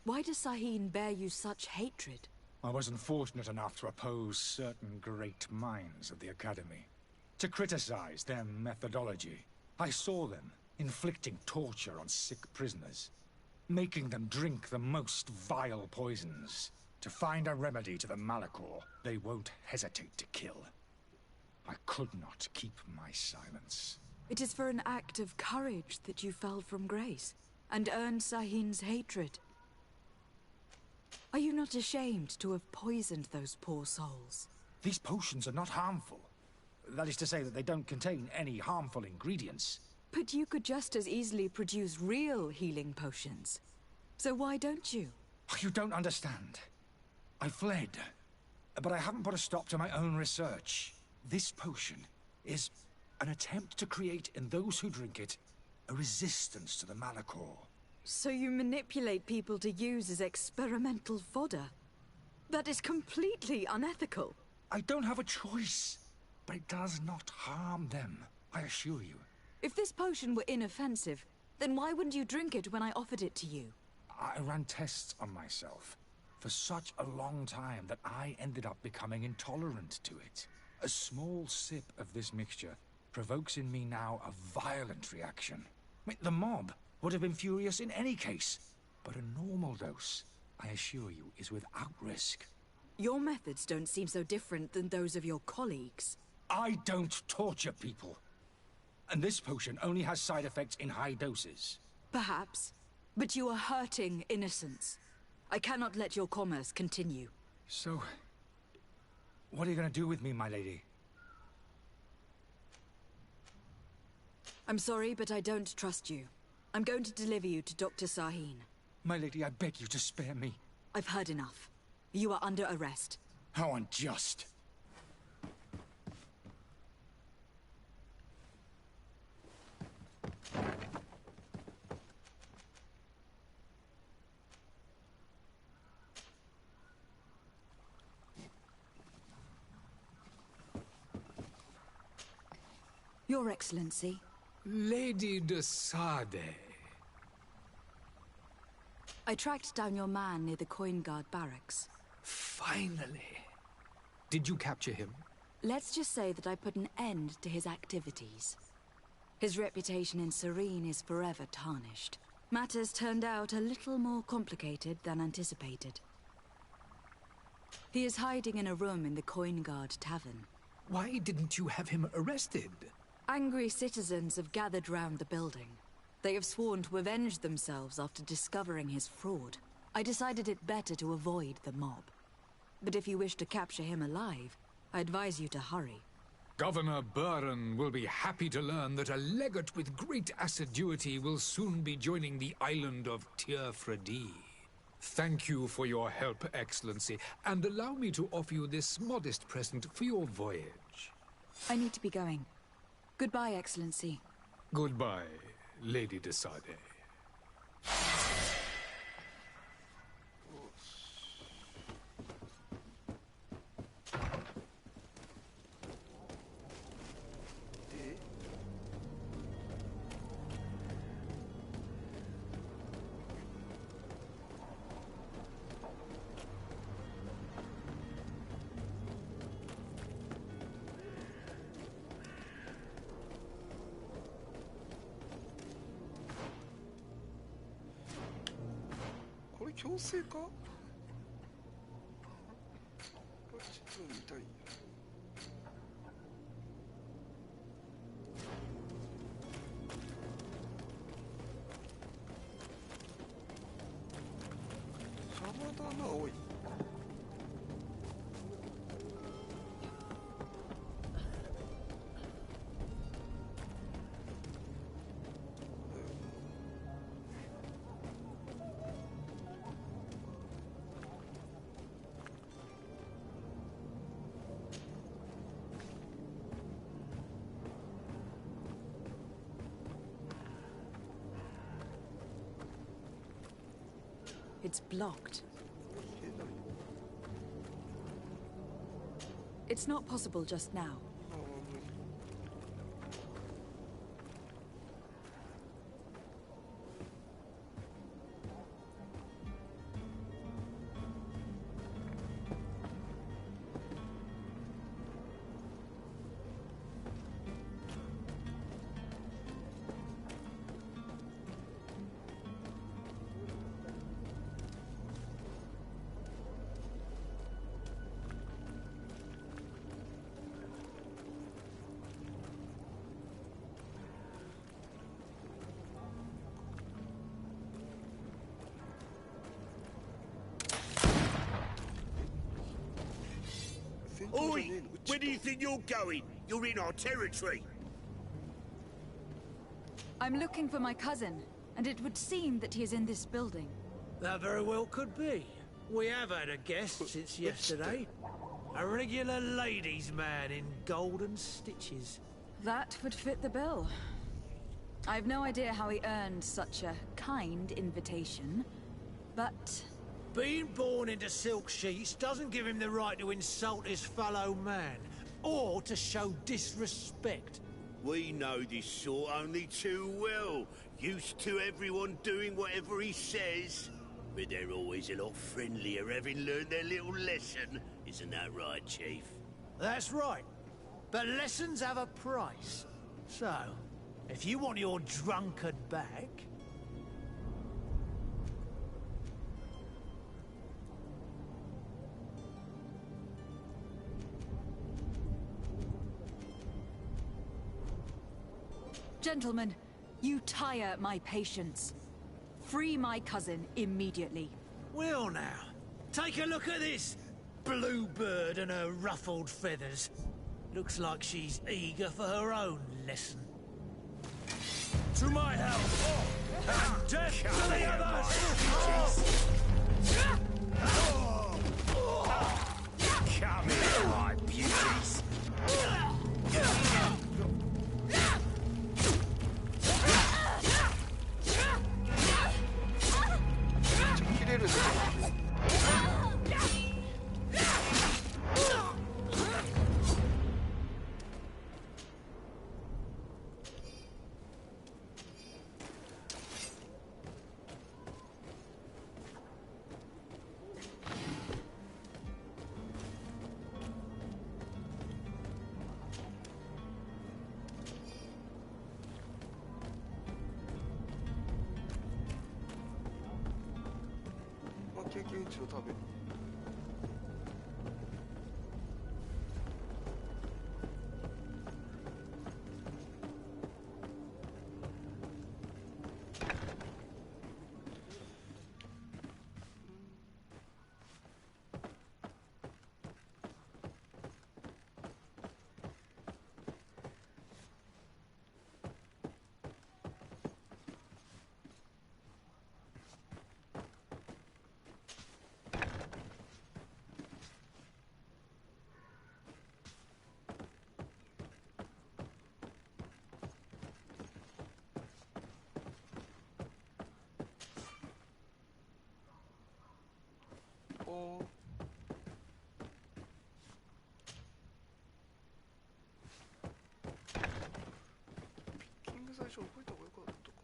Why does Sahin bear you such hatred? I wasn't fortunate enough to oppose certain great minds of the Academy. To criticize their methodology. I saw them inflicting torture on sick prisoners. Making them drink the most vile poisons. To find a remedy to the Malicor they won't hesitate to kill. I could not keep my silence. It is for an act of courage that you fell from grace, and earned Sahin's hatred. Are you not ashamed to have poisoned those poor souls? These potions are not harmful. That is to say that they don't contain any harmful ingredients. But you could just as easily produce real healing potions. So why don't you? You don't understand. I fled, but I haven't put a stop to my own research. This potion is an attempt to create in those who drink it a resistance to the Malicor. So you manipulate people to use as experimental fodder? That is completely unethical. I don't have a choice, but it does not harm them, I assure you. If this potion were inoffensive, Then why wouldn't you drink it when I offered it to you? I ran tests on myself for such a long time that I ended up becoming intolerant to it. A small sip of this mixture provokes in me now a violent reaction. I mean, the mob would have been furious in any case, but a normal dose, I assure you, is without risk. Your methods don't seem so different than those of your colleagues. I don't torture people. And this potion only has side effects in high doses. Perhaps, but you are hurting innocents. I cannot let your commerce continue. So, what are you going to do with me, my lady? I'm sorry, but I don't trust you. I'm going to deliver you to Dr. Sahin. My lady, I beg you to spare me. I've heard enough. You are under arrest. How unjust. Your Excellency. Lady de Sade. I tracked down your man near the Coin Guard barracks. Finally. Did you capture him? Let's just say that I put an end to his activities. His reputation in Serene is forever tarnished. Matters turned out a little more complicated than anticipated. He is hiding in a room in the Coin Guard tavern. Why didn't you have him arrested? Angry citizens have gathered round the building. They have sworn to avenge themselves after discovering his fraud. I decided it better to avoid the mob. But if you wish to capture him alive, I advise you to hurry. Governor Buren will be happy to learn that a legate with great assiduity will soon be joining the island of Tir-Fredi. Thank you for your help, Excellency, and allow me to offer you this modest present for your voyage. I need to be going. Goodbye, Excellency. Goodbye, Lady de Sade.これ強制か？これちょっと見たい。邪魔だな、おい。It's blocked. It's not possible just now. Oi! Where do you think you're going? You're in our territory. I'm looking for my cousin, and it would seem that he is in this building. That very well could be. We have had a guest since yesterday. A regular ladies' man in golden stitches. That would fit the bill. I've no idea how he earned such a kind invitation, but... Being born into silk sheets doesn't give him the right to insult his fellow man, or to show disrespect. We know this sort only too well. Used to everyone doing whatever he says. But they're always a lot friendlier having learned their little lesson. Isn't that right, Chief? That's right. But lessons have a price. So, if you want your drunkard back... Gentlemen, you tire my patience. Free my cousin immediately. Well now, take a look at this bluebird and her ruffled feathers. Looks like she's eager for her own lesson. To my help! And death to the others! Come here, my beauties. Oh. ピッキング最初覚えた方がよかったか。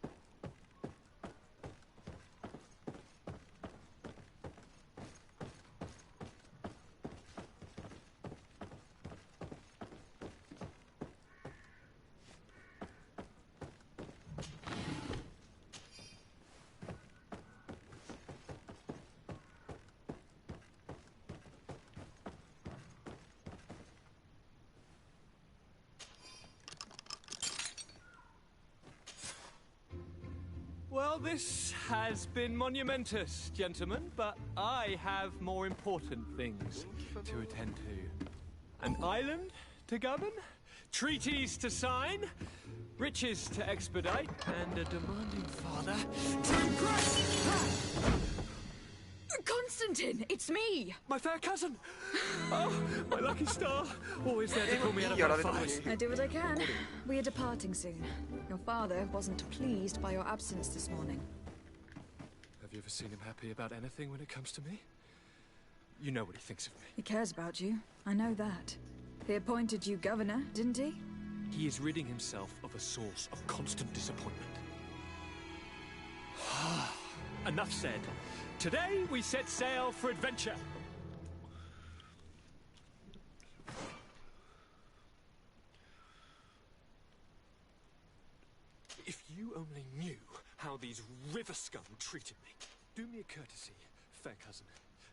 Well, this has been monumentous, gentlemen, but I have more important things to attend to. An island to govern, treaties to sign, riches to expedite, and a demanding father to impress. Constantine, it's me! My fair cousin! Oh, my lucky star. Always there to pull me out of my fight. I do what I can. We are departing soon. Your father wasn't pleased by your absence this morning. Have you ever seen him happy about anything when it comes to me? You know what he thinks of me. He cares about you. I know that. He appointed you governor, didn't he? He is ridding himself of a source of constant disappointment. Enough said. Today we set sail for adventure. If you only knew how these river scum treated me. Do me a courtesy, fair cousin.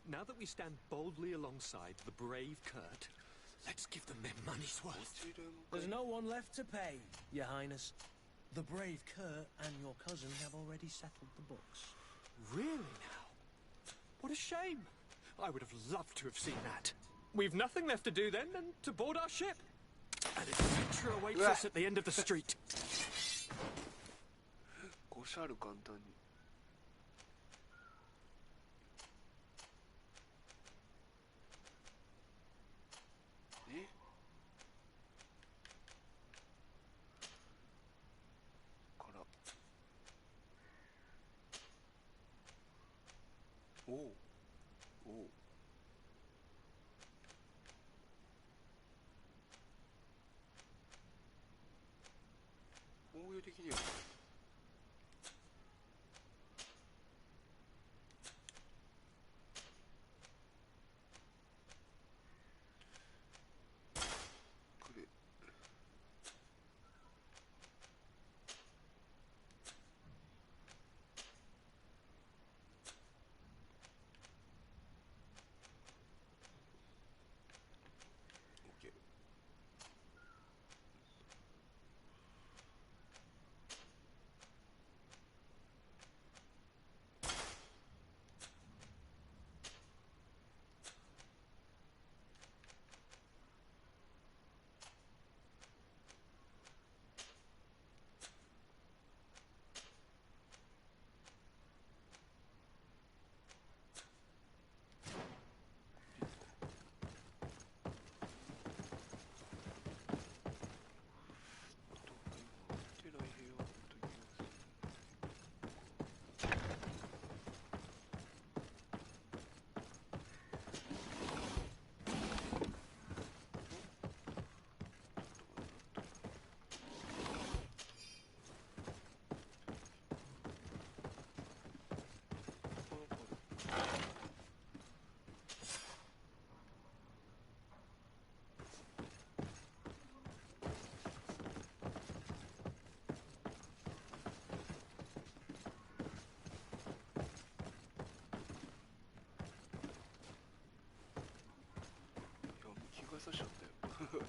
Now that we stand boldly alongside the brave Kurt, let's give them their money's worth. There's no one left to pay, Your Highness. The brave Kurt and your cousin have already settled the books. Really now? What a shame. I would have loved to have seen that. We've nothing left to do then than to board our ship. An adventure awaits us at the end of the street. ごしゃる簡単に。え？から。おお。おお。的にはこれ刺しちゃったよ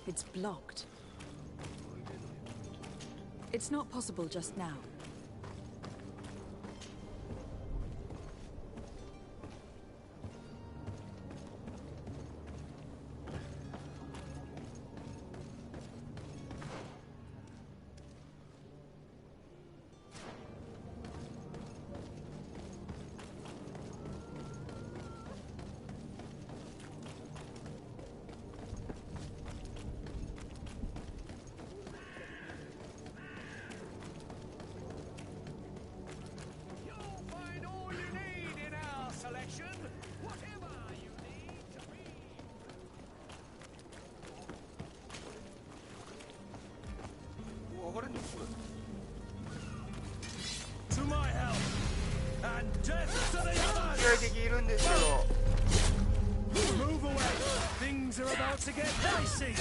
It's blocked. It's not possible just now. To my help and death to the others. 試合的いるんですけど Move away. Things are about to get dicey.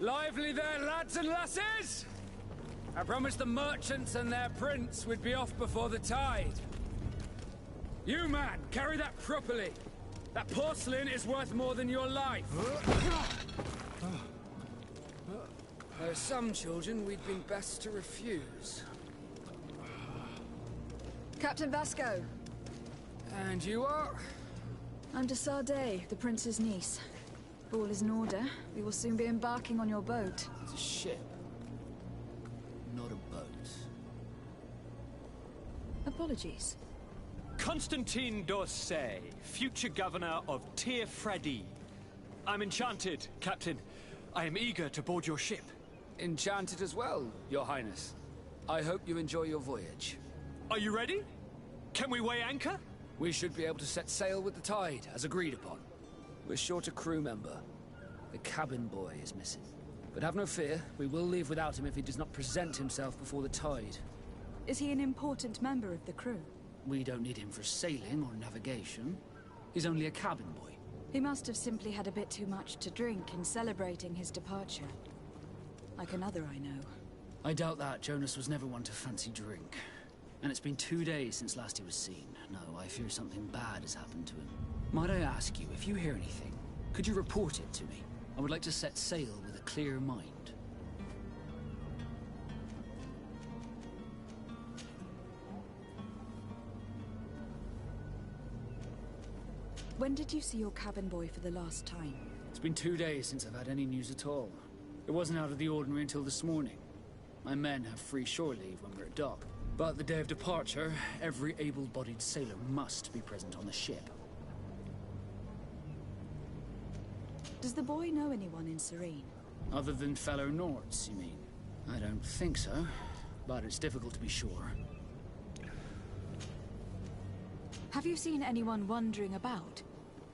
Lively there, lads and lasses! I promised the merchants and their prince we'd be off before the tide. You, man, carry that properly. That porcelain is worth more than your life. There are some children we'd been best to refuse. Captain Vasco. And you are? I'm de Sardet, the prince's niece. If all is in order, we will soon be embarking on your boat. It's a ship. Not a boat. Apologies. Constantine d'Orsay, future governor of Tir-Fredi. I'm enchanted, Captain. I am eager to board your ship. Enchanted as well, Your Highness. I hope you enjoy your voyage. Are you ready? Can we weigh anchor? We should be able to set sail with the tide, as agreed upon. We're short a crew member. The cabin boy is missing. But have no fear, we will leave without him if he does not present himself before the tide. Is he an important member of the crew? We don't need him for sailing or navigation. He's only a cabin boy. He must have simply had a bit too much to drink in celebrating his departure. Like another I know. I doubt that. Jonas was never one to fancy drink. And it's been 2 days since last he was seen. No, I fear something bad has happened to him. Might I ask you, if you hear anything, could you report it to me? I would like to set sail with a clear mind. When did you see your cabin boy for the last time? It's been 2 days since I've had any news at all. It wasn't out of the ordinary until this morning. My men have free shore leave when we're at dock. But the day of departure, every able-bodied sailor must be present on the ship. Does the boy know anyone in Serene? Other than fellow Nords, you mean? I don't think so, but it's difficult to be sure. Have you seen anyone wandering about?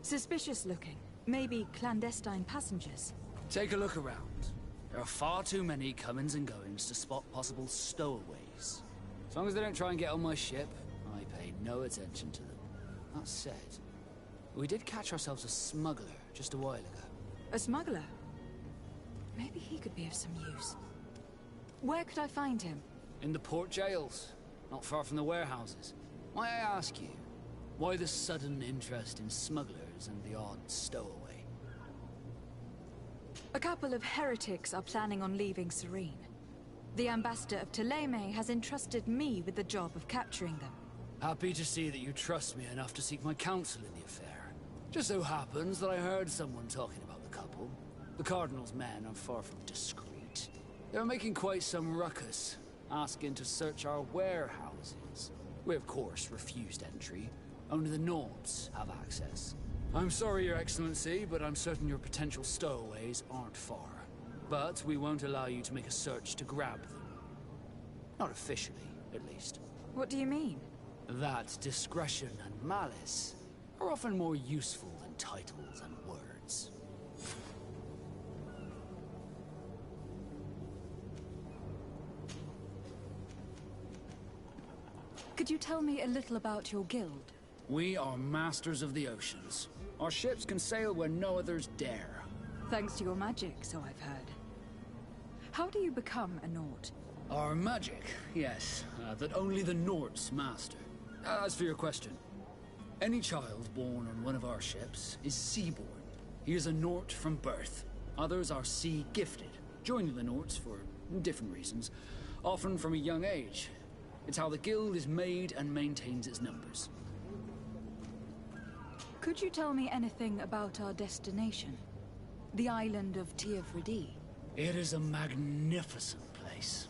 Suspicious looking. Maybe clandestine passengers? Take a look around. There are far too many comings and goings to spot possible stowaways. As long as they don't try and get on my ship, I pay no attention to them. That said, we did catch ourselves a smuggler just a while ago. A smuggler? Maybe he could be of some use. Where could I find him? In the port jails, not far from the warehouses. May I ask you, why the sudden interest in smugglers and the odd stowaway? A couple of heretics are planning on leaving Serene. The ambassador of Ptolemy has entrusted me with the job of capturing them. Happy to see that you trust me enough to seek my counsel in the affair. Just so happens that I heard someone talking about the couple. The Cardinal's men are far from discreet. They're making quite some ruckus, asking to search our warehouses. We of course refused entry. Only the Nords have access. I'm sorry, Your Excellency, but I'm certain your potential stowaways aren't far. But we won't allow you to make a search to grab them. Not officially, at least. What do you mean? That discretion and malice are often more useful than titles and words. Could you tell me a little about your guild? We are masters of the oceans. Our ships can sail where no others dare. Thanks to your magic, so I've heard. How do you become a Nord? Our magic, yes, that only the Nords master. As for your question, any child born on one of our ships is seaborn. He is a Nord from birth. Others are sea-gifted, joining the Nords for different reasons, often from a young age. It's how the guild is made and maintains its numbers. Could you tell me anything about our destination? The island of Tir-Fredi? It is a magnificent place.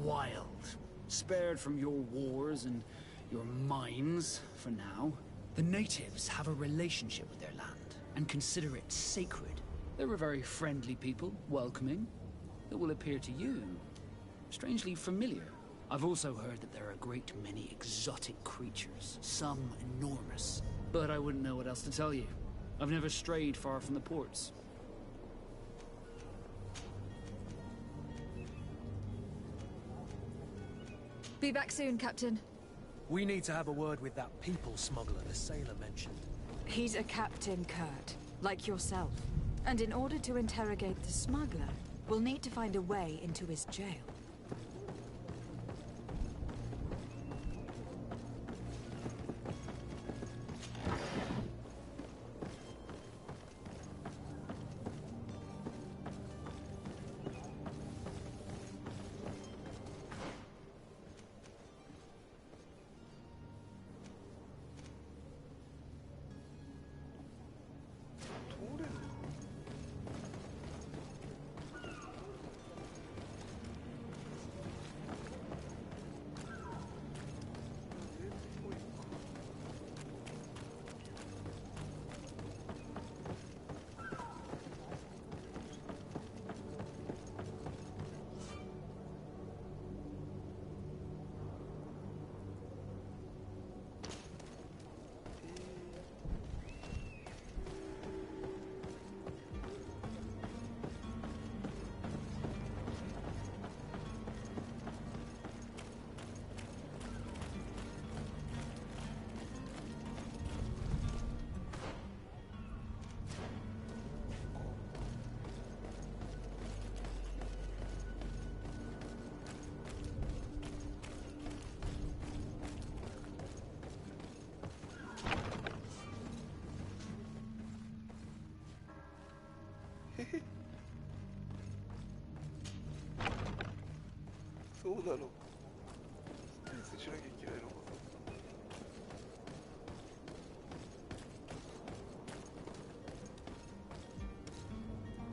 Wild. Spared from your wars and your mines, for now. The natives have a relationship with their land, and consider it sacred. They're a very friendly people, welcoming. That will appear to you strangely familiar. I've also heard that there are a great many exotic creatures, some enormous. But I wouldn't know what else to tell you. I've never strayed far from the ports. Be back soon, Captain. We need to have a word with that people smuggler the sailor mentioned. He's a Captain Kurt, like yourself. And in order to interrogate the smuggler, We'll need to find a way into his jail.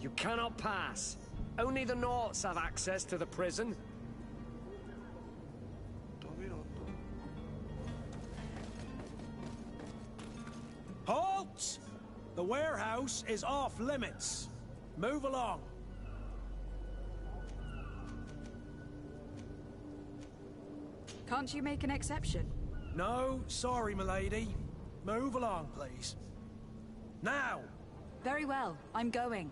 You cannot pass. Only the Naughts have access to the prison. Halt! The warehouse is off limits. Move along. Can't you make an exception? No, sorry, milady. Move along, please. Now! Very well, I'm going.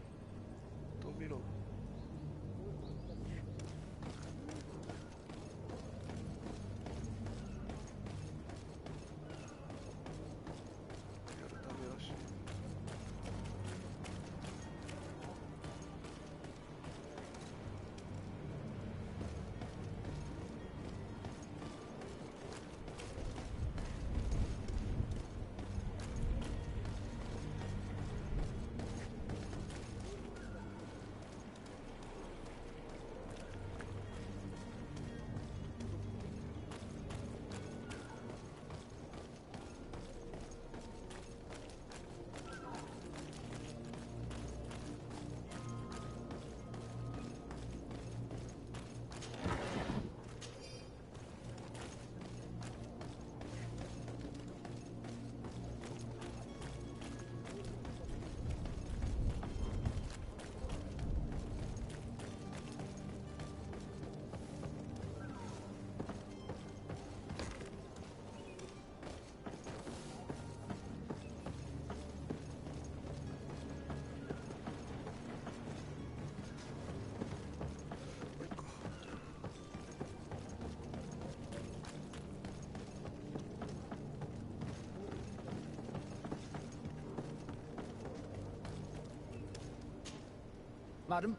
Madam?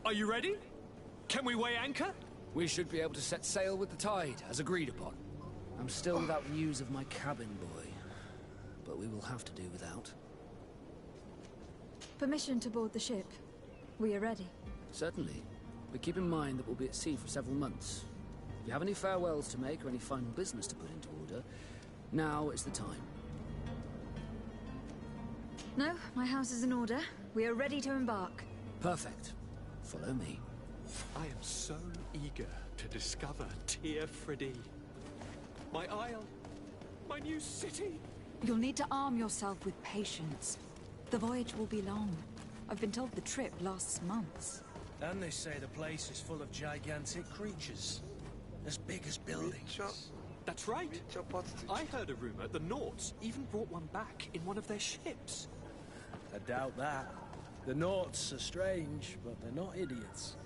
Are you ready? Can we weigh anchor? We should be able to set sail with the tide, as agreed upon. I'm still without news of my cabin boy, but we will have to do without. Permission to board the ship. We are ready. Certainly. But keep in mind that we'll be at sea for several months. If you have any farewells to make or any final business to put into order, now is the time. No, my house is in order. We are ready to embark. Perfect. Follow me. I am so eager to discover Tir Freddy. My isle. My new city. You'll need to arm yourself with patience. The voyage will be long. I've been told the trip lasts months. And they say the place is full of gigantic creatures. As big as buildings. That's right. I heard a rumor the Naughts even brought one back in one of their ships. I doubt that. The Naughts are strange, but they're not idiots.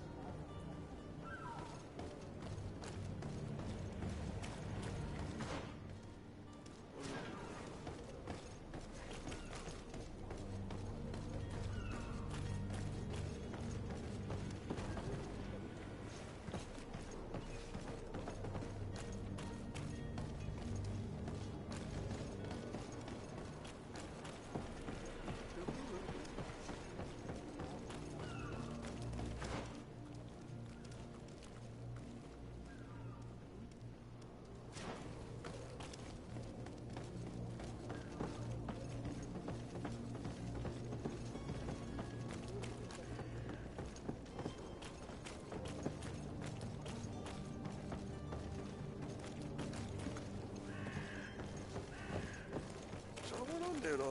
んだよな。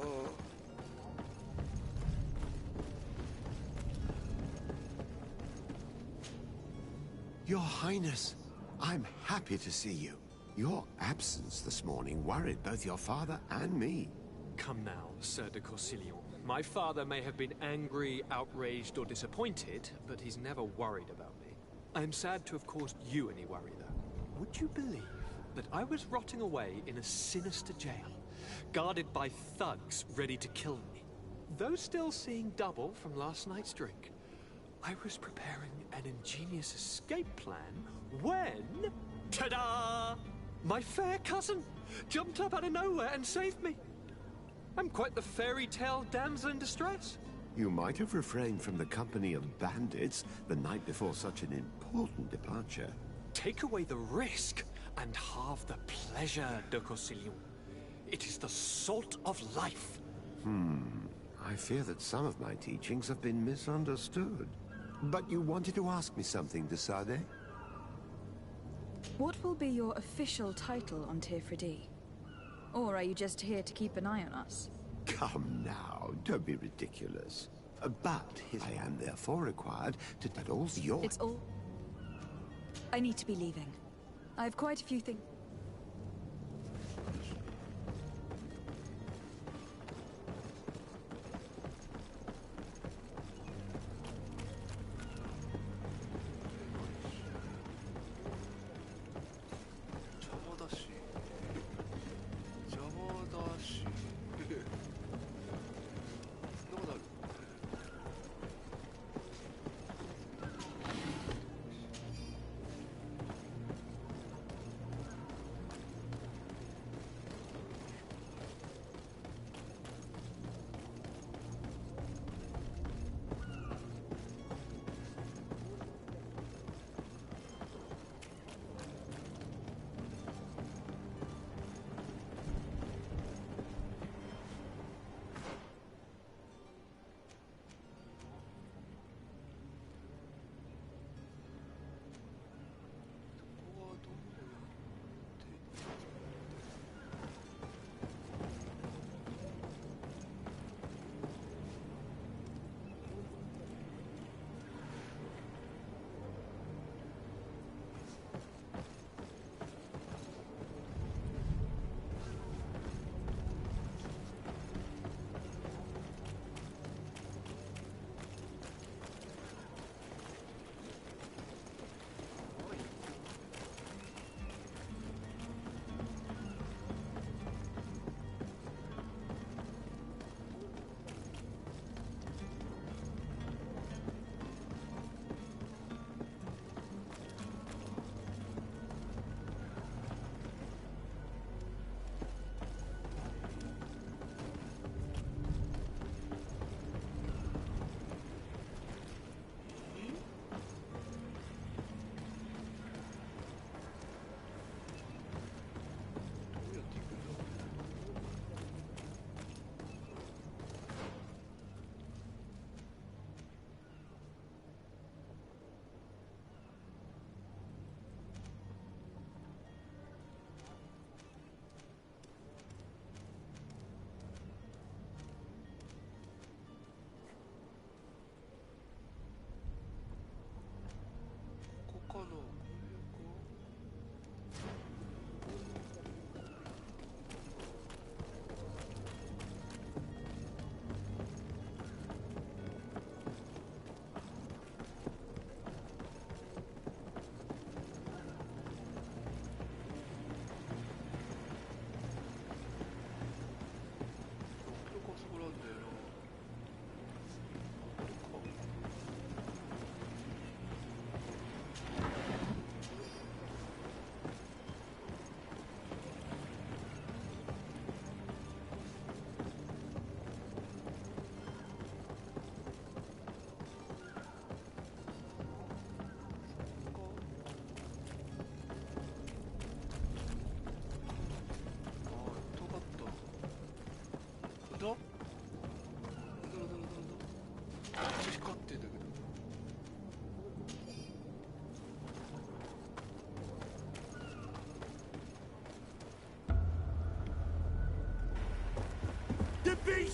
Your Highness, I'm happy to see you. Your absence this morning worried both your father and me. Come now, Sir de Corsilion. My father may have been angry, outraged, or disappointed, but he's never worried about me. I am sad to have caused you any worry, though. Would you believe that I was rotting away in a sinister jail, guarded by thugs ready to kill me? Though still seeing double from last night's drink, I was preparing an ingenious escape plan when... Ta-da! My fair cousin jumped up out of nowhere and saved me. I'm quite the fairy tale damsel in distress. You might have refrained from the company of bandits the night before such an important departure. Take away the risk and halve the pleasure, de Corsilion. It is the salt of life. I fear that some of my teachings have been misunderstood. But you wanted to ask me something, de Sade? What will be your official title on Tifredi? Or are you just here to keep an eye on us? Come now, don't be ridiculous. But I am therefore required to that all's yours. It's all... I need to be leaving. I have quite a few things...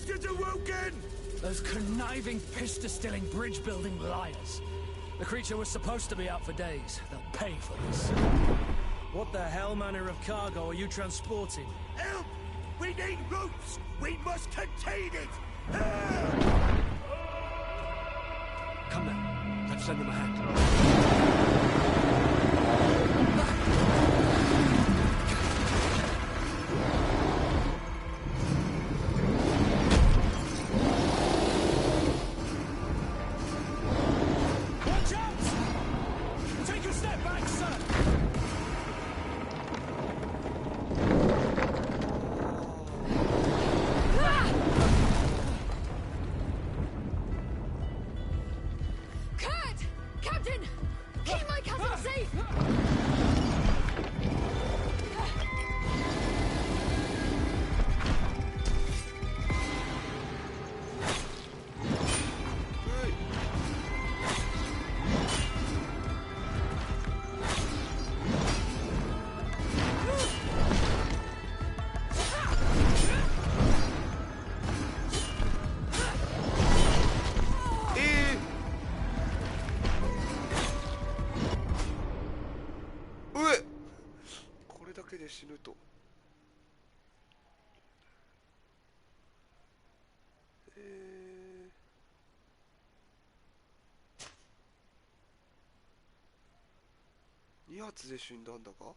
bastards awoken! Those conniving, piss-distilling, bridge-building liars. The creature was supposed to be out for days. They'll pay for this. What the hell manner of cargo are you transporting? Help! We need ropes! We must contain it! Come now, let's lend them a hand. Watch out! Take a step back, sir! Kurt! Captain! Keep my cousin safe!これだけで死ぬと。2発で死んだんだか。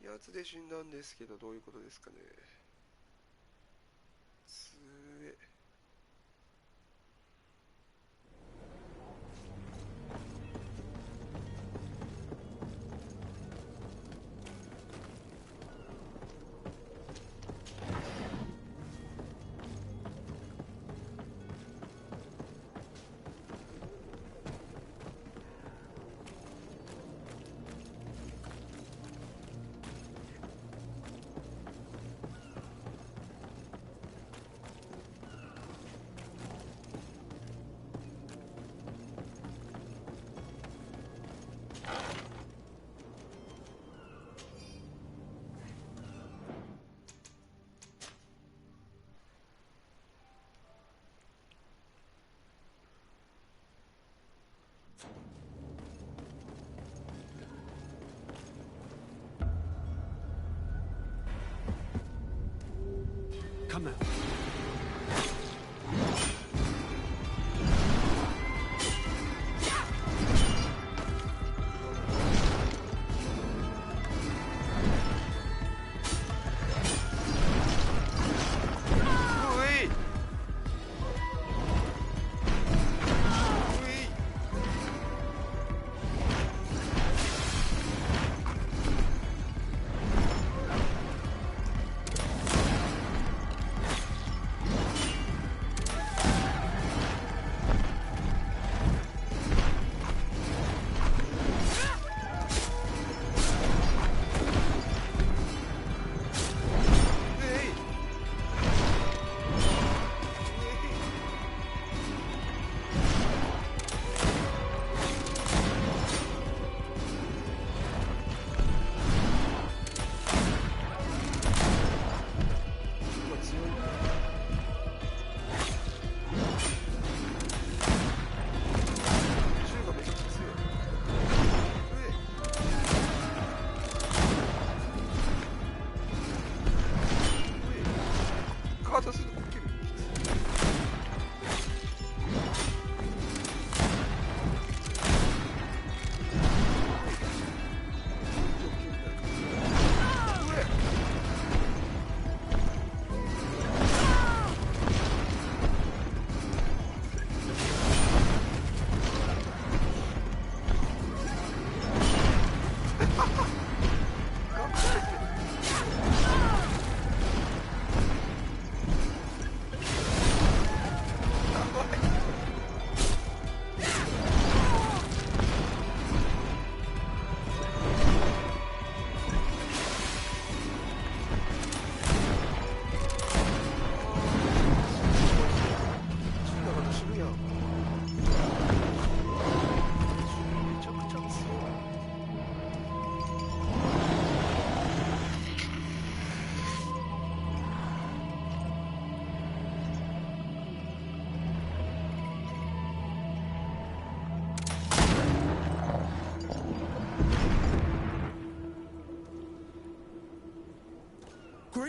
2発で死んだんですけど、どういうことですかね。つえ。Come now.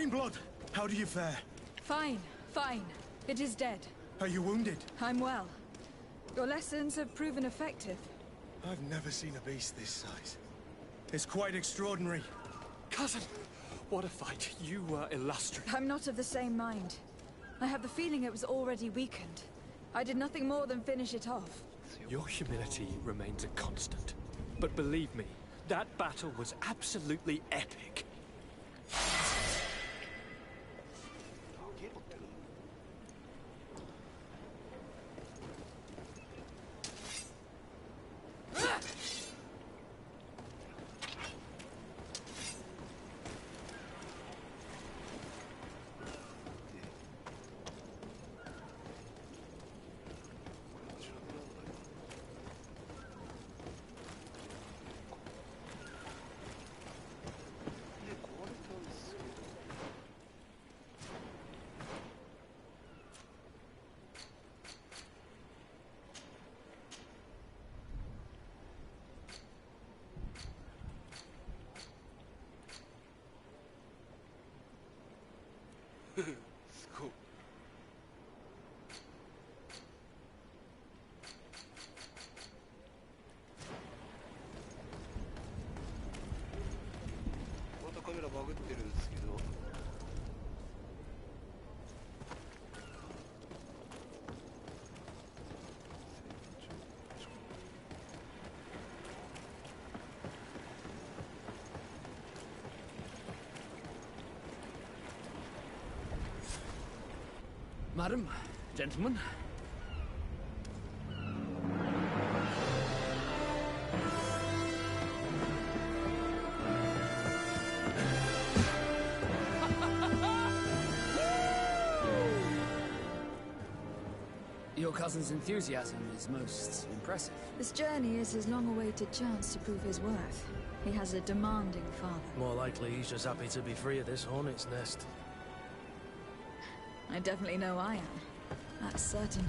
in blood. How do you fare? Fine, fine. It is dead. Are you wounded? I'm well. Your lessons have proven effective. I've never seen a beast this size. It's quite extraordinary. Cousin, what a fight. You were illustrious. I'm not of the same mind. I have the feeling it was already weakened. I did nothing more than finish it off. Your humility remains a constant. But believe me, that battle was absolutely epic. Cool. またカメラバグってるんですけど。Madam, gentlemen. Your cousin's enthusiasm is most impressive. This journey is his long-awaited chance to prove his worth. He has a demanding father. More likely he's just happy to be free of this hornet's nest. I definitely know I am. That's certain.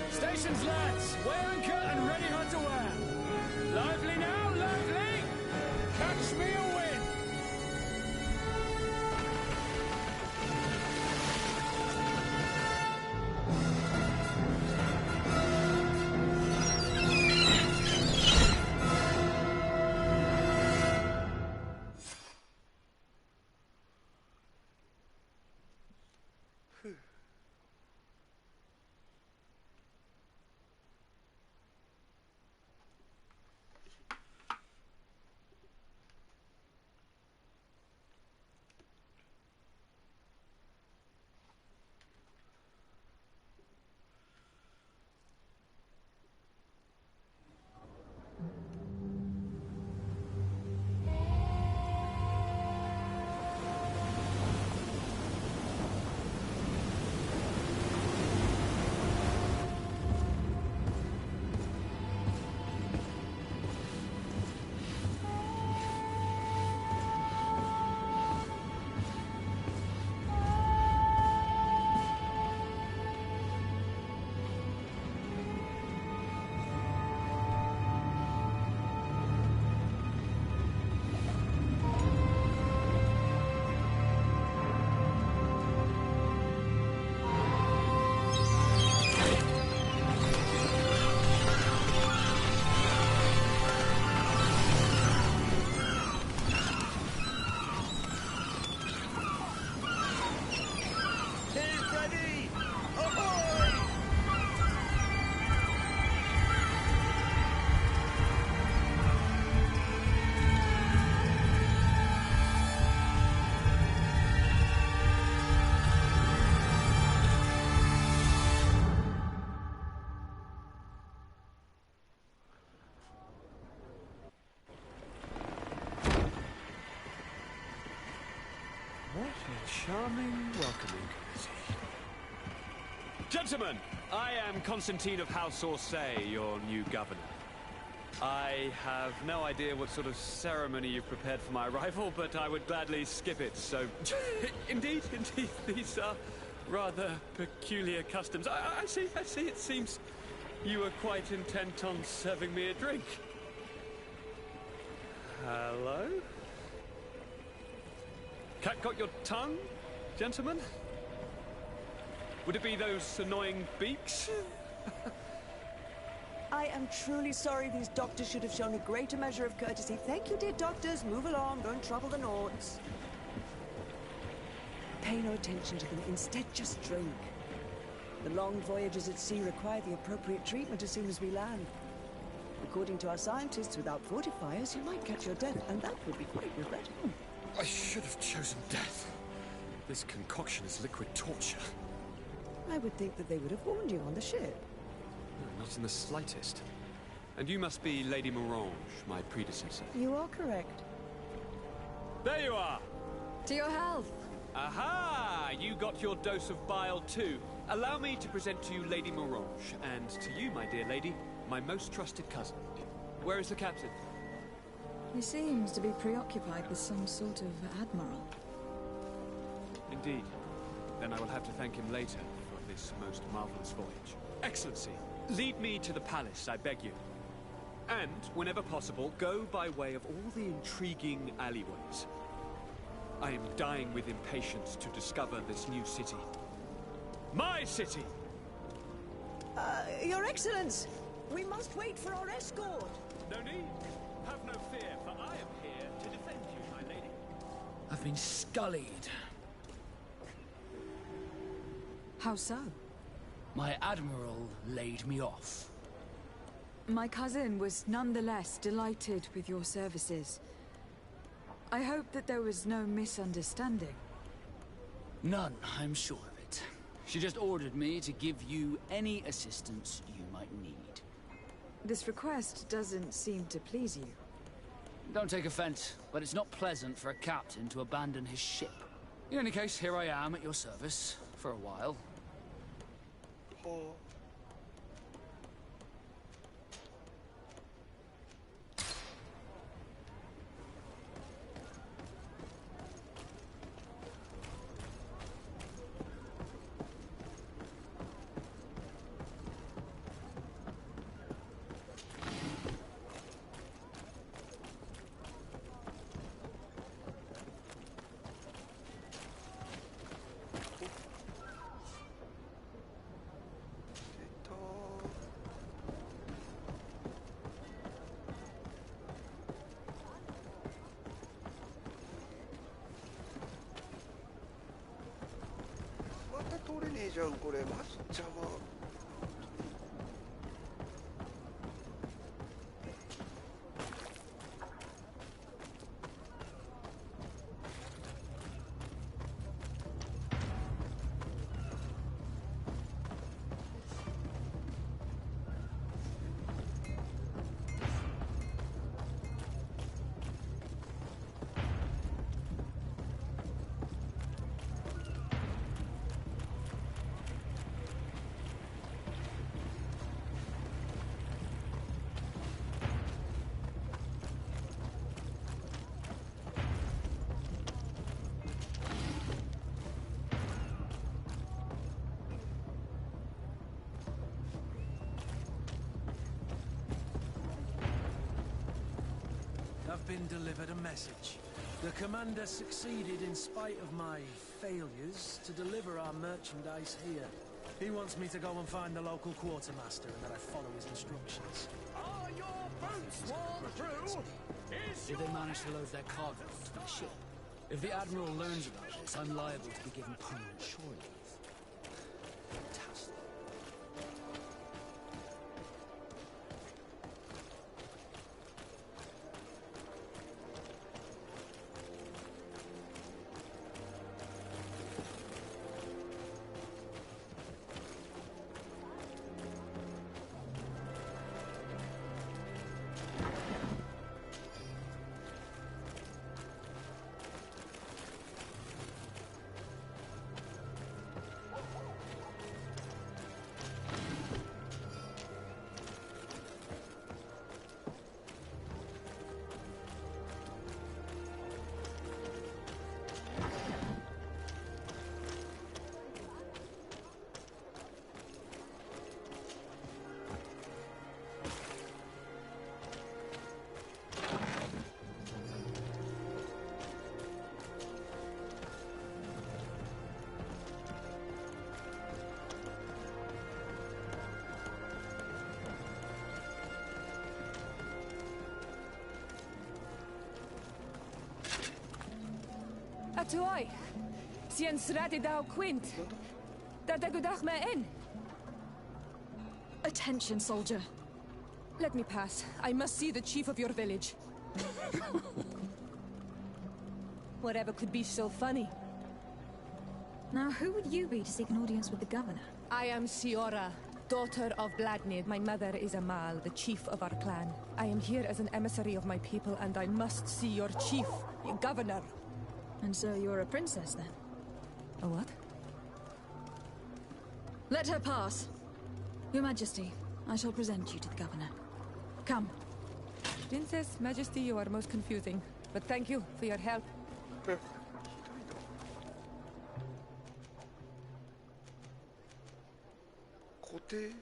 Stations, lads! Wear and cut and ready hot to wear! Lively now, lively! Catch me a win! What a charming welcoming committee. Gentlemen, I am Constantine of House Orsay, your new governor. I have no idea what sort of ceremony you've prepared for my arrival, but I would gladly skip it, so... Indeed, these are Rather peculiar customs. I see. It seems you were quite intent on serving me a drink. Hello? Cat got your tongue, gentlemen? Would it be those annoying beaks? I am truly sorry. These doctors should have shown a greater measure of courtesy. Thank you, dear doctors. Move along. Don't trouble the Nords. Pay no attention to them. Instead, just drink. The long voyages at sea require the appropriate treatment as soon as we land. According to our scientists, without fortifiers, you might catch your death, and that would be quite regrettable. I should have chosen death. This concoction is liquid torture. I would think that they would have warned you on the ship. No, not in the slightest. And you must be Lady Morange, my predecessor. You are correct. There you are! To your health! Aha! You got your dose of bile too. Allow me to present to you Lady Morange, and to you, my dear lady, my most trusted cousin. Where is the captain? He seems to be preoccupied with some sort of admiral. Indeed. Then I will have to thank him later for this most marvelous voyage. Excellency, lead me to the palace, I beg you. And, whenever possible, go by way of all the intriguing alleyways. I am dying with impatience to discover this new city. My city! Your Excellence! We must wait for our escort! No need. Have no fear, for I am here to defend you, my lady. I've been scullied. How so? My admiral laid me off. My cousin was nonetheless delighted with your services. I hope that there was no misunderstanding. None, I'm sure of it. She just ordered me to give you any assistance you might need. This request doesn't seem to please you. Don't take offense, but it's not pleasant for a captain to abandon his ship. In any case, here I am at your service, for a while. Oh.また通れねえじゃんこれマジ邪魔。I've been delivered a message. The commander succeeded in spite of my failures to deliver our merchandise here. He wants me to go and find the local quartermaster and that I follow his instructions. Are your boats swarm through? Did they manage to load their cargo onto the ship? If the Admiral learns about this, I'm liable to be given permanent shore leave. Fantastic. Tuoi. Sien sradi dau quint. Dadagudach me in. Attention, soldier. Let me pass. I must see the chief of your village. Whatever could be so funny. Now, who would you be to seek an audience with the governor? I am Siora, daughter of Vladnid. My mother is Amal, the chief of our clan. I am here as an emissary of my people, and I must see your chief, your governor. And so you're a princess, then? A what? Let her pass. Your Majesty, I shall present you to the governor. Come. Princess, Majesty, you are most confusing. But thank you for your help. Côté.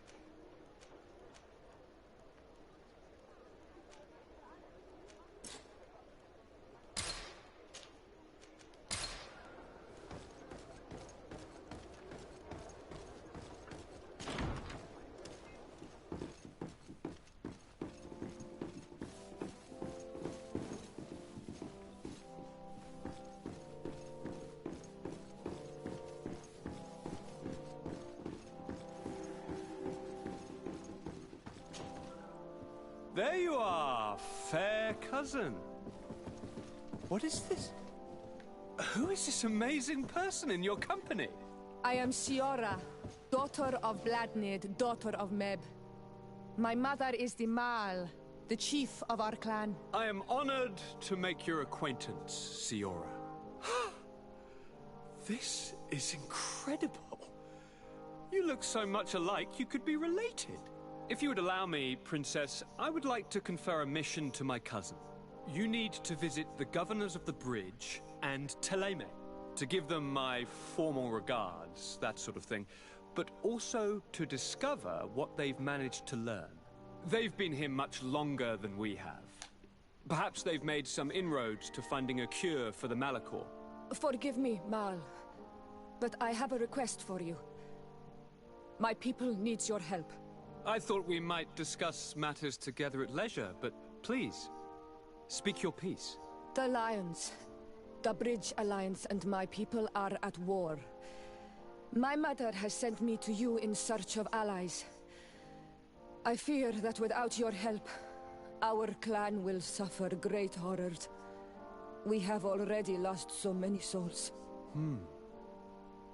There you are, fair cousin. What is this? Who is this amazing person in your company? I am Siora, daughter of Vladnid, daughter of Meb. My mother is the Mal, the chief of our clan. I am honored to make your acquaintance, Siora. This is incredible. You look so much alike you could be related. If you would allow me, Princess, I would like to confer a mission to my cousin. You need to visit the governors of the bridge and Teleme, to give them my formal regards, that sort of thing, but also to discover what they've managed to learn. They've been here much longer than we have. Perhaps they've made some inroads to finding a cure for the Malachor. Forgive me, Mal, but I have a request for you. My people needs your help. I thought we might discuss matters together at leisure, but please, speak your piece. The Alliance, the Bridge Alliance and my people are at war. My mother has sent me to you in search of allies. I fear that without your help, our clan will suffer great horrors. We have already lost so many souls.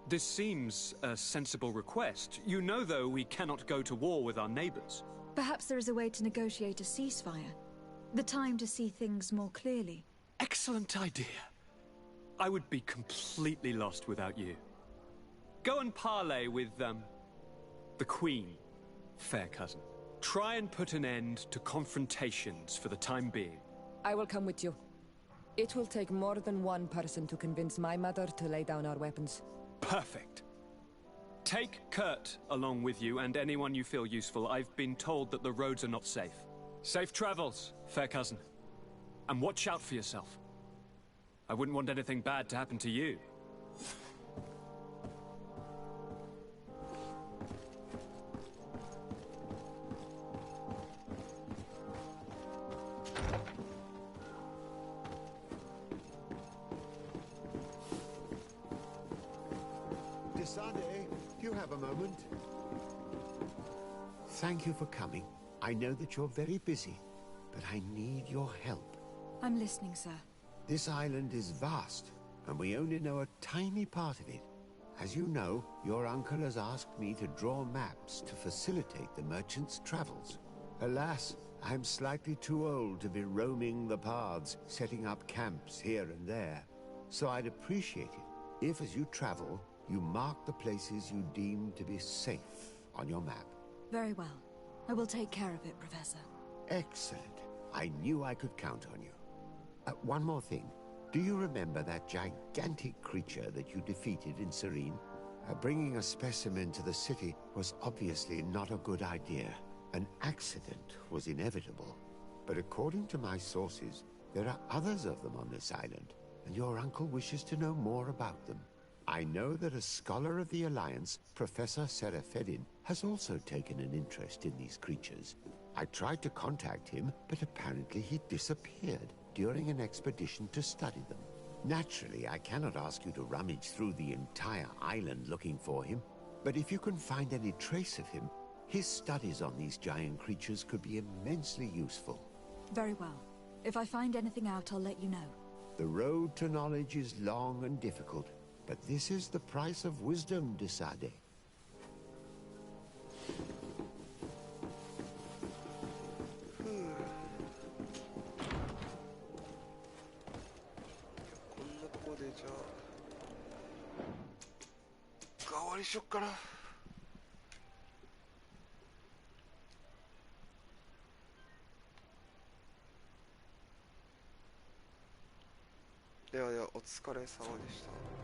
This seems a sensible request. You know, though, we cannot go to war with our neighbors. Perhaps there is a way to negotiate a ceasefire. The time to see things more clearly. Excellent idea. I would be completely lost without you. Go and parley with, the Queen, fair cousin. Try and put an end to confrontations for the time being. I will come with you. It will take more than one person to convince my mother to lay down our weapons. Perfect. Take Kurt along with you and anyone you feel useful. I've been told that the roads are not safe. Safe travels, fair cousin. And watch out for yourself. I wouldn't want anything bad to happen to you. Desade, do you have a moment? Thank you for coming. I know that you're very busy, but I need your help. I'm listening, sir. This island is vast, and we only know a tiny part of it. As you know, your uncle has asked me to draw maps to facilitate the merchants' travels. Alas, I'm slightly too old to be roaming the paths, setting up camps here and there. So I'd appreciate it if, as you travel, you mark the places you deem to be safe on your map. Very well. I will take care of it, Professor. Excellent. I knew I could count on you. One more thing. Do you remember that gigantic creature that you defeated in Serene? Bringing a specimen to the city was obviously not a good idea. An accident was inevitable. But according to my sources, there are others of them on this island, and your uncle wishes to know more about them. I know that a scholar of the Alliance, Professor Serafedin, has also taken an interest in these creatures. I tried to contact him, but apparently he disappeared during an expedition to study them. Naturally, I cannot ask you to rummage through the entire island looking for him, but if you can find any trace of him, his studies on these giant creatures could be immensely useful. Very well. If I find anything out, I'll let you know. The road to knowledge is long and difficult, but this is the price of wisdom, Desade. じゃあ代わりしよっかな。ではではお疲れ様でした。